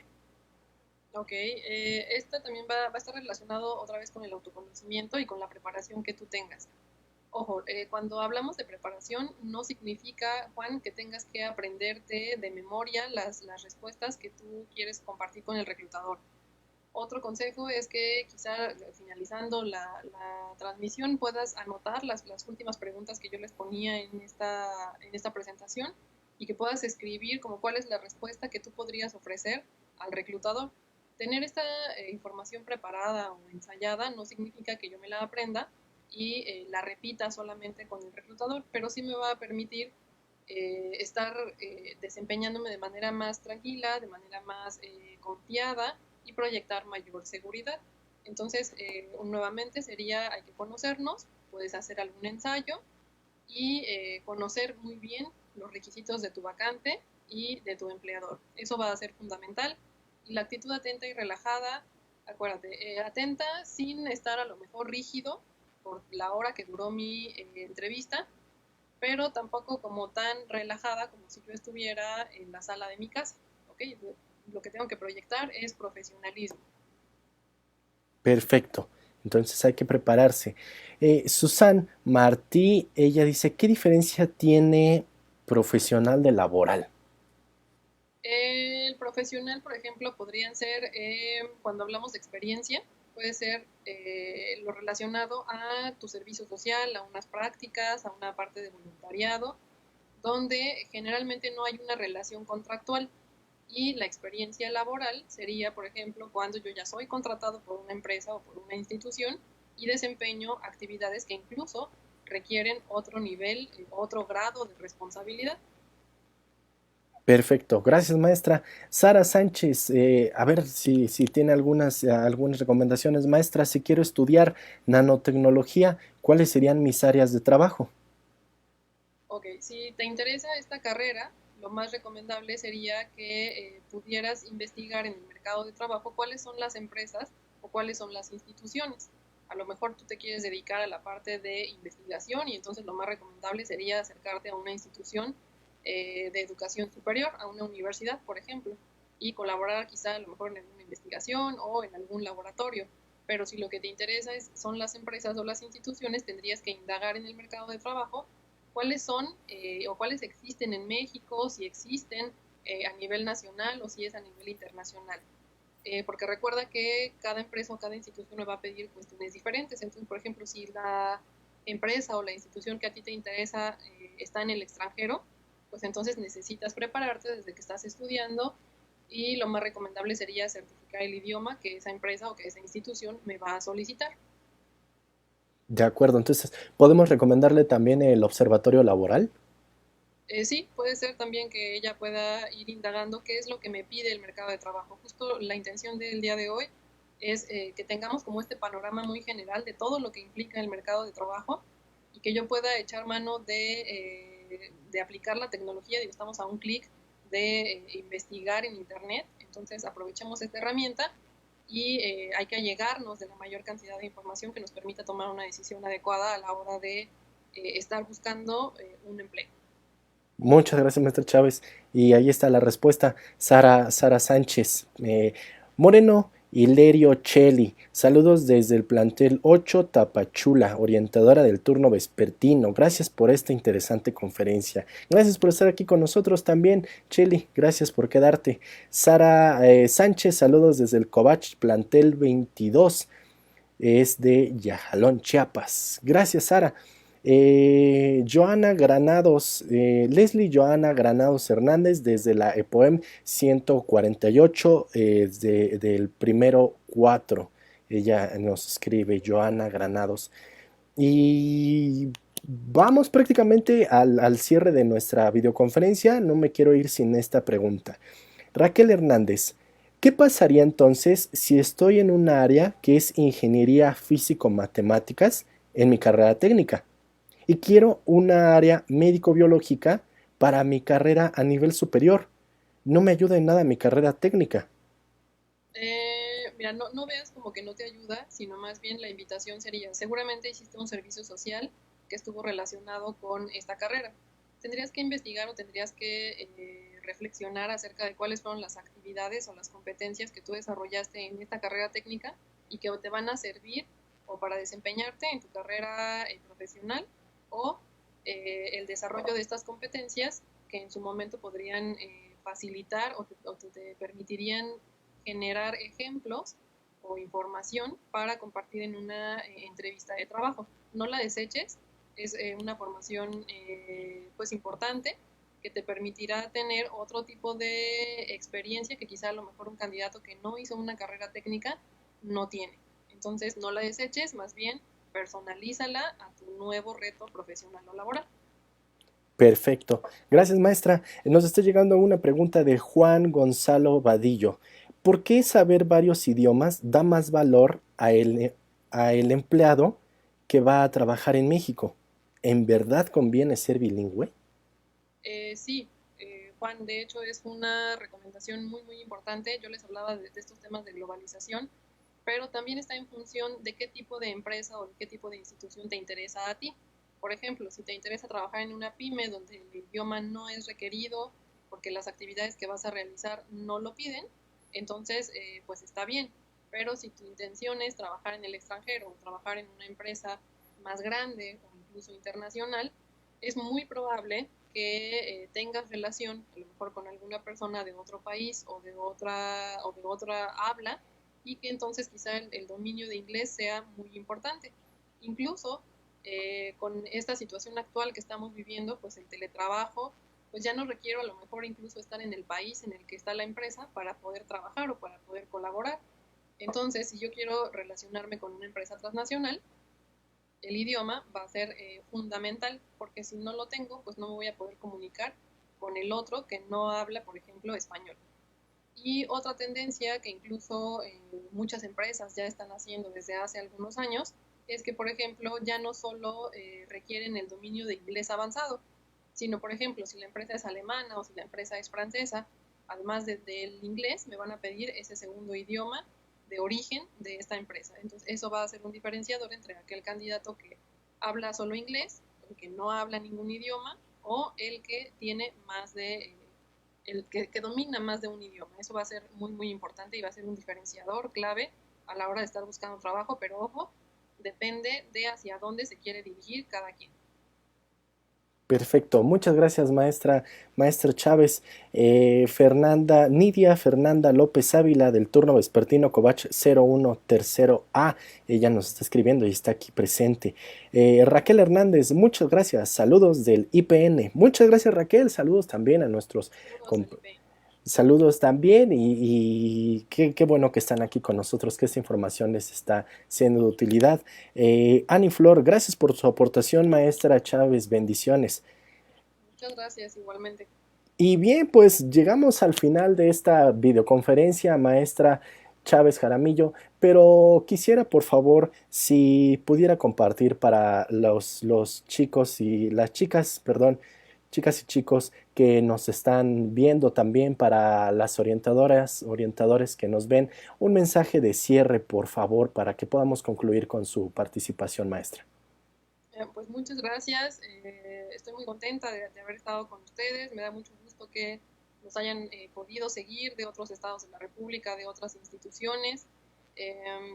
Ok, esto también va a estar relacionado otra vez con el autoconocimiento y con la preparación que tú tengas. Ojo, cuando hablamos de preparación, no significa, Juan, que tengas que aprenderte de memoria las respuestas que tú quieres compartir con el reclutador. Otro consejo es que quizá finalizando la transmisión puedas anotar las últimas preguntas que yo les ponía en esta presentación y que puedas escribir como cuál es la respuesta que tú podrías ofrecer al reclutador. Tener esta información preparada o ensayada no significa que yo me la aprenda y la repita solamente con el reclutador, pero sí me va a permitir estar desempeñándome de manera más tranquila, de manera más confiada y proyectar mayor seguridad. Entonces, nuevamente sería, hay que conocernos, puedes hacer algún ensayo y conocer muy bien los requisitos de tu vacante y de tu empleador. Eso va a ser fundamental. Y la actitud atenta y relajada, acuérdate, atenta sin estar a lo mejor rígido por la hora que duró mi entrevista, pero tampoco como tan relajada como si yo estuviera en la sala de mi casa. ¿Okay? Lo que tengo que proyectar es profesionalismo. Perfecto. Entonces hay que prepararse. Susan Martí, ella dice, ¿qué diferencia tiene profesional de laboral? El profesional, por ejemplo, podrían ser, cuando hablamos de experiencia, puede ser lo relacionado a tu servicio social, a unas prácticas, a una parte de voluntariado, donde generalmente no hay una relación contractual. Y la experiencia laboral sería, por ejemplo, cuando yo ya soy contratado por una empresa o por una institución y desempeño actividades que incluso requieren otro nivel, otro grado de responsabilidad. Perfecto, gracias maestra. Sara Sánchez, a ver si tiene algunas recomendaciones. Maestra, si quiero estudiar nanotecnología, ¿cuáles serían mis áreas de trabajo? Ok, si te interesa esta carrera, lo más recomendable sería que pudieras investigar en el mercado de trabajo cuáles son las empresas o cuáles son las instituciones. A lo mejor tú te quieres dedicar a la parte de investigación y entonces lo más recomendable sería acercarte a una institución de educación superior, a una universidad, por ejemplo, y colaborar quizá a lo mejor en alguna investigación o en algún laboratorio. Pero si lo que te interesa son las empresas o las instituciones, tendrías que indagar en el mercado de trabajo cuáles son o cuáles existen en México, si existen a nivel nacional o si es a nivel internacional. Porque recuerda que cada empresa o cada institución me va a pedir cuestiones diferentes. Entonces, por ejemplo, si la empresa o la institución que a ti te interesa está en el extranjero, pues entonces necesitas prepararte desde que estás estudiando y lo más recomendable sería certificar el idioma que esa empresa o que esa institución me va a solicitar. De acuerdo, entonces, ¿podemos recomendarle también el observatorio laboral? Sí, puede ser también que ella pueda ir indagando qué es lo que me pide el mercado de trabajo. Justo la intención del día de hoy es que tengamos como este panorama muy general de todo lo que implica el mercado de trabajo y que yo pueda echar mano de aplicar la tecnología. Digo, estamos a un clic de investigar en Internet, entonces aprovechemos esta herramienta y hay que allegarnos de la mayor cantidad de información que nos permita tomar una decisión adecuada a la hora de estar buscando un empleo. Muchas gracias, maestra Chávez. Y ahí está la respuesta, Sara Sánchez. Moreno Hilerio Cheli, saludos desde el plantel 8 Tapachula, orientadora del turno vespertino. Gracias por esta interesante conferencia. Gracias por estar aquí con nosotros también, Cheli. Gracias por quedarte. Sara Sánchez, saludos desde el Covach, plantel 22. Es de Yajalón, Chiapas. Gracias, Sara. Joana Granados, Leslie Joana Granados Hernández desde la EPOEM 148 del primero 4. Ella nos escribe, Joana Granados. Y vamos prácticamente al cierre de nuestra videoconferencia. No me quiero ir sin esta pregunta. Raquel Hernández, ¿qué pasaría entonces si estoy en un área que es ingeniería físico-matemáticas en mi carrera técnica y quiero una área médico-biológica para mi carrera a nivel superior? No me ayuda en nada mi carrera técnica. Mira, no veas como que no te ayuda, sino más bien la invitación sería, seguramente hiciste un servicio social que estuvo relacionado con esta carrera. Tendrías que investigar o tendrías que reflexionar acerca de cuáles fueron las actividades o las competencias que tú desarrollaste en esta carrera técnica y que te van a servir o para desempeñarte en tu carrera profesional o el desarrollo de estas competencias que en su momento podrían facilitar o te permitirían generar ejemplos o información para compartir en una entrevista de trabajo. No la deseches, es una formación pues importante que te permitirá tener otro tipo de experiencia que quizá a lo mejor un candidato que no hizo una carrera técnica no tiene. Entonces no la deseches, más bien personalízala a tu nuevo reto profesional o laboral. Perfecto. Gracias, maestra. Nos está llegando una pregunta de Juan Gonzalo Vadillo. ¿Por qué saber varios idiomas da más valor a el empleado que va a trabajar en México? ¿En verdad conviene ser bilingüe? Sí, Juan, de hecho es una recomendación muy importante. Yo les hablaba de estos temas de globalización, pero también está en función de qué tipo de empresa o de qué tipo de institución te interesa a ti. Por ejemplo, si te interesa trabajar en una pyme donde el idioma no es requerido porque las actividades que vas a realizar no lo piden, entonces pues está bien. Pero si tu intención es trabajar en el extranjero o trabajar en una empresa más grande o incluso internacional, es muy probable que tengas relación a lo mejor con alguna persona de otro país o de otra habla y que entonces quizá el dominio de inglés sea muy importante. Incluso con esta situación actual que estamos viviendo, pues el teletrabajo, pues ya no requiero a lo mejor incluso estar en el país en el que está la empresa para poder trabajar o para poder colaborar. Entonces, si yo quiero relacionarme con una empresa transnacional, el idioma va a ser fundamental, porque si no lo tengo, pues no me voy a poder comunicar con el otro que no habla, por ejemplo, español. Y otra tendencia que incluso muchas empresas ya están haciendo desde hace algunos años es que, por ejemplo, ya no solo requieren el dominio de inglés avanzado, sino, por ejemplo, si la empresa es alemana o si la empresa es francesa, además del inglés, me van a pedir ese segundo idioma de origen de esta empresa. Entonces, eso va a ser un diferenciador entre aquel candidato que habla solo inglés, el que no habla ningún idioma, o el que tiene más de el que domina más de un idioma. Eso va a ser muy importante y va a ser un diferenciador clave a la hora de estar buscando trabajo, pero ojo, depende de hacia dónde se quiere dirigir cada quien. Perfecto, muchas gracias maestra Chávez. Nidia Fernanda López Ávila del turno vespertino Covach 01 tercero A, ella nos está escribiendo y está aquí presente. Raquel Hernández, muchas gracias, saludos del IPN. Muchas gracias Raquel, saludos también a nuestros Saludos, saludos también y qué bueno que están aquí con nosotros, que esta información les está siendo de utilidad. Ani Flor, gracias por su aportación, maestra Chávez, bendiciones. Muchas gracias, igualmente. Y bien, pues llegamos al final de esta videoconferencia, maestra Chávez Jaramillo, pero quisiera por favor si pudiera compartir para los chicos y las chicas, perdón, chicas y chicos que nos están viendo también, para las orientadoras, orientadores que nos ven, un mensaje de cierre, por favor, para que podamos concluir con su participación, maestra. Pues muchas gracias. Estoy muy contenta de haber estado con ustedes. Me da mucho gusto que nos hayan podido seguir de otros estados de la República, de otras instituciones.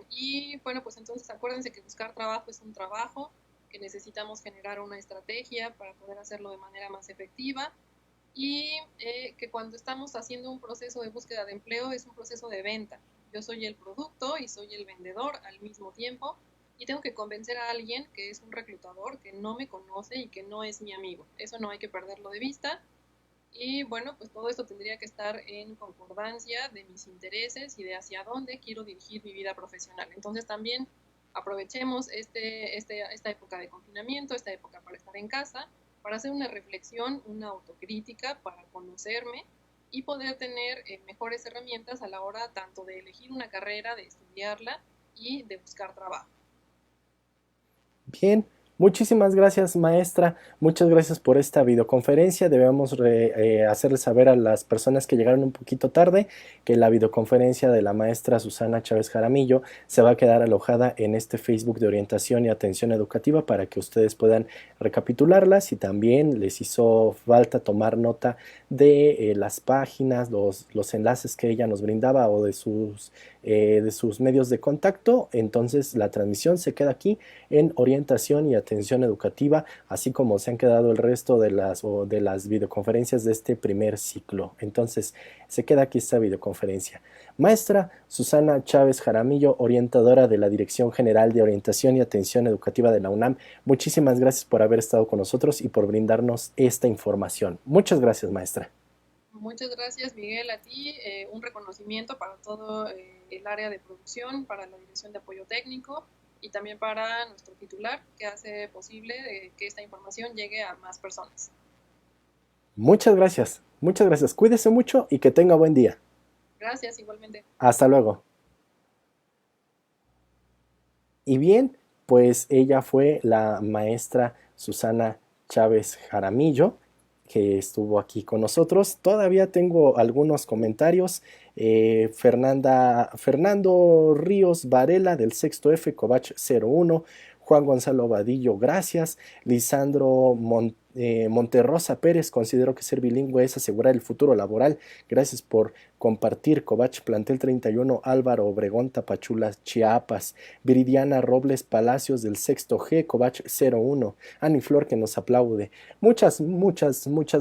Y bueno, pues entonces acuérdense que buscar trabajo es un trabajo, que necesitamos generar una estrategia para poder hacerlo de manera más efectiva y que cuando estamos haciendo un proceso de búsqueda de empleo es un proceso de venta. Yo soy el producto y soy el vendedor al mismo tiempo y tengo que convencer a alguien que es un reclutador, que no me conoce y que no es mi amigo. Eso no hay que perderlo de vista. Y bueno, pues todo esto tendría que estar en concordancia de mis intereses y de hacia dónde quiero dirigir mi vida profesional. Entonces también aprovechemos esta época de confinamiento, esta época para estar en casa, para hacer una reflexión, una autocrítica, para conocerme y poder tener mejores herramientas a la hora tanto de elegir una carrera, de estudiarla y de buscar trabajo. Bien, muchísimas gracias maestra, muchas gracias por esta videoconferencia. Debemos hacerles saber a las personas que llegaron un poquito tarde que la videoconferencia de la maestra Susana Chávez Jaramillo se va a quedar alojada en este Facebook de orientación y atención educativa para que ustedes puedan recapitularla. Si también les hizo falta tomar nota de las páginas, los enlaces que ella nos brindaba o de sus medios de contacto, entonces la transmisión se queda aquí en orientación y atención educativa, así como se han quedado el resto de las videoconferencias de este primer ciclo. Entonces, se queda aquí esta videoconferencia. Maestra Susana Chávez Jaramillo, orientadora de la Dirección General de Orientación y Atención Educativa de la UNAM, muchísimas gracias por haber estado con nosotros y por brindarnos esta información. Muchas gracias, maestra. Muchas gracias, Miguel, a ti. Un reconocimiento para todo el área de producción, para la Dirección de Apoyo Técnico y también para nuestro titular, que hace posible que esta información llegue a más personas. Muchas gracias. Muchas gracias. Cuídese mucho y que tenga buen día. Gracias, igualmente. Hasta luego. Y bien, pues ella fue la maestra Susana Chávez Jaramillo, que estuvo aquí con nosotros. Todavía tengo algunos comentarios. Fernando Ríos Varela del sexto F, Covach 01. Juan Gonzalo Vadillo, gracias. Lisandro Monterrosa Pérez, considero que ser bilingüe es asegurar el futuro laboral. Gracias por compartir. Covach Plantel 31, Álvaro Obregón, Tapachula, Chiapas. Viridiana Robles Palacios del sexto G, Covach 01. Ani Flor que nos aplaude. Muchas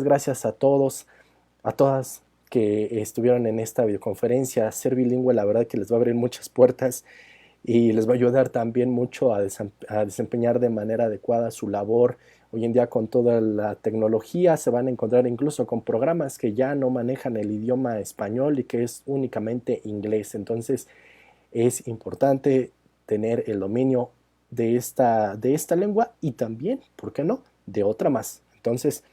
gracias a todos, a todas que estuvieron en esta videoconferencia. Ser bilingüe la verdad que les va a abrir muchas puertas y les va a ayudar también mucho a desempeñar de manera adecuada su labor. Hoy en día con toda la tecnología se van a encontrar incluso con programas que ya no manejan el idioma español y que es únicamente inglés. Entonces es importante tener el dominio de esta lengua y también, ¿por qué no?, de otra más. Entonces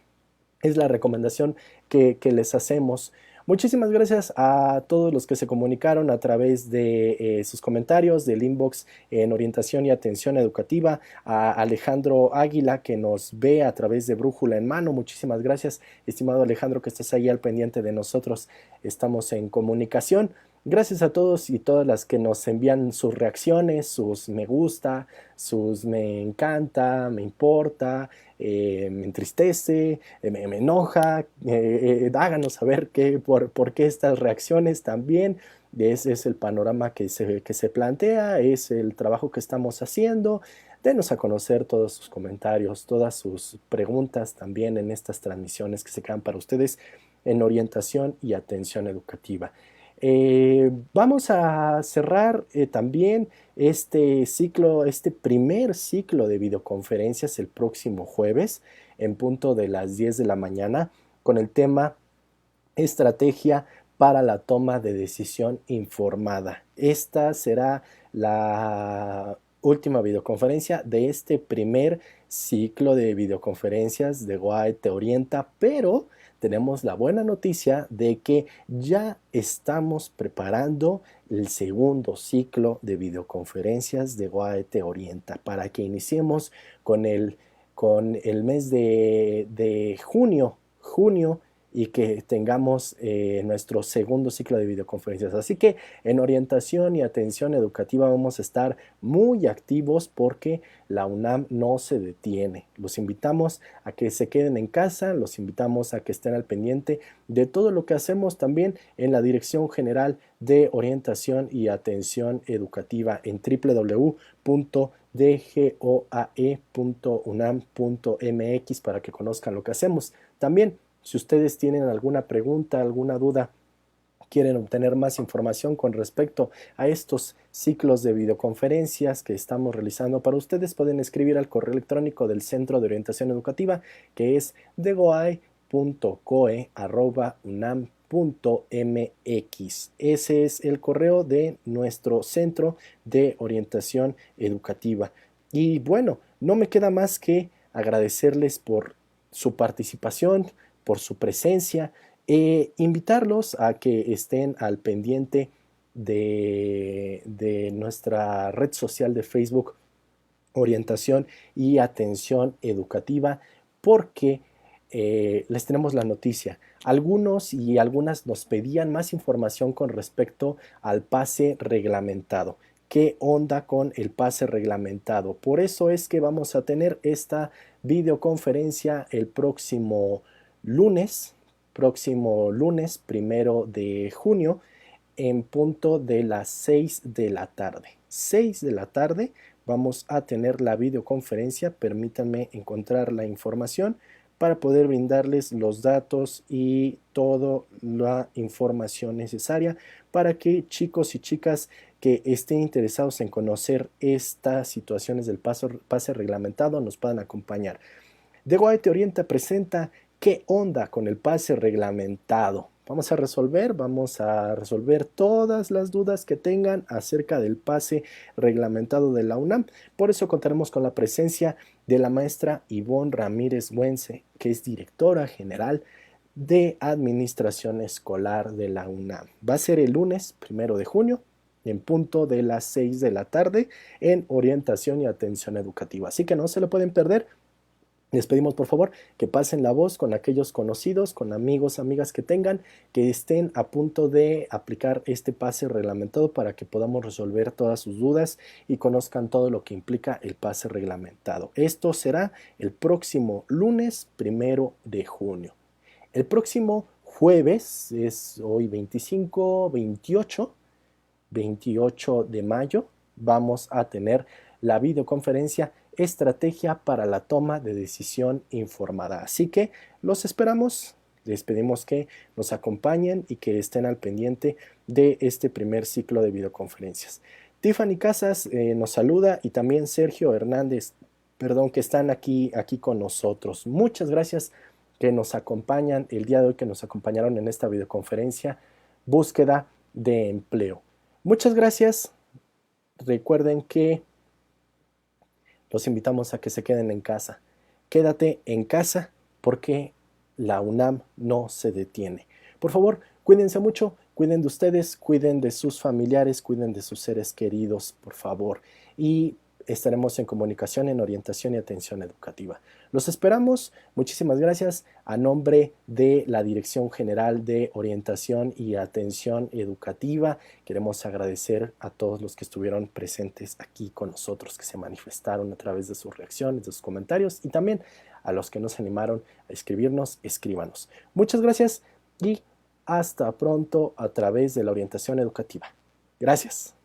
es la recomendación que les hacemos. Muchísimas gracias a todos los que se comunicaron a través de sus comentarios, del inbox en orientación y atención educativa, a Alejandro Águila que nos ve a través de Brújula en Mano. Muchísimas gracias, estimado Alejandro, que estás ahí al pendiente de nosotros. Estamos en comunicación. Gracias a todos y todas las que nos envían sus reacciones, sus me gusta, sus me encanta, me importa, me entristece, me enoja. Háganos saber por qué estas reacciones también. Ese es el panorama que se plantea, es el trabajo que estamos haciendo. Denos a conocer todos sus comentarios, todas sus preguntas también en estas transmisiones que se quedan para ustedes en orientación y atención educativa. Vamos a cerrar también este ciclo, este primer ciclo de videoconferencias el próximo jueves en punto de las 10 de la mañana con el tema estrategia para la toma de decisión informada. Esta será la última videoconferencia de este primer ciclo de videoconferencias de GOAE Te Orienta, pero tenemos la buena noticia de que ya estamos preparando el segundo ciclo de videoconferencias de GOAE Te Orienta para que iniciemos con el mes de junio y que tengamos nuestro segundo ciclo de videoconferencias. Así que en orientación y atención educativa vamos a estar muy activos porque la UNAM no se detiene. Los invitamos a que se queden en casa, los invitamos a que estén al pendiente de todo lo que hacemos también en la Dirección General de Orientación y Atención Educativa en www.dgoae.unam.mx para que conozcan lo que hacemos. También si ustedes tienen alguna pregunta, alguna duda quieren obtener más información con respecto a estos ciclos de videoconferencias que estamos realizando para ustedes, pueden escribir al correo electrónico del Centro de Orientación Educativa, que es degoai.coe@unam.mx. Ese es el correo de nuestro Centro de Orientación Educativa. Y bueno, no me queda más que agradecerles por su participación, por su presencia, invitarlos a que estén al pendiente de nuestra red social de Facebook, Orientación y Atención Educativa, porque les tenemos la noticia. Algunos y algunas nos pedían más información con respecto al pase reglamentado. ¿Qué onda con el pase reglamentado? Por eso es que vamos a tener esta videoconferencia el próximo lunes 1 de junio, en punto de las 6 de la tarde. 6 de la tarde vamos a tener la videoconferencia. Permítanme encontrar la información para poder brindarles los datos y toda la información necesaria para que chicos y chicas que estén interesados en conocer estas situaciones del pase reglamentado nos puedan acompañar. DeGoae Te Orienta presenta ¿Qué onda con el pase reglamentado? Vamos a resolver todas las dudas que tengan acerca del pase reglamentado de la UNAM. Por eso contaremos con la presencia de la maestra Ivonne Ramírez Buense, que es directora general de Administración Escolar de la UNAM. Va a ser el lunes 1 de junio, en punto de las 6 de la tarde, en Orientación y Atención Educativa. Así que no se lo pueden perder. Les pedimos por favor que pasen la voz con aquellos conocidos, con amigos, amigas que tengan, que estén a punto de aplicar este pase reglamentado para que podamos resolver todas sus dudas y conozcan todo lo que implica el pase reglamentado. Esto será el próximo lunes 1 de junio. El próximo jueves, es hoy 25, 28 de mayo, vamos a tener la videoconferencia Estrategia para la toma de decisión informada. Así que los esperamos, les pedimos que nos acompañen y que estén al pendiente de este primer ciclo de videoconferencias. Tiffany Casas nos saluda, y también Sergio Hernández, que están aquí con nosotros. Muchas gracias que nos acompañan el día de hoy, que nos acompañaron en esta videoconferencia Búsqueda de Empleo. Muchas gracias. Recuerden que los invitamos a que se queden en casa. Quédate en casa porque la UNAM no se detiene. Por favor, cuídense mucho, cuiden de ustedes, cuiden de sus familiares, cuiden de sus seres queridos, por favor. Y estaremos en comunicación en Orientación y Atención Educativa. Los esperamos. Muchísimas gracias. A nombre de la Dirección General de Orientación y Atención Educativa, queremos agradecer a todos los que estuvieron presentes aquí con nosotros, que se manifestaron a través de sus reacciones, de sus comentarios, y también a los que nos animaron a escribirnos, escríbanos. Muchas gracias y hasta pronto a través de la Orientación Educativa. Gracias.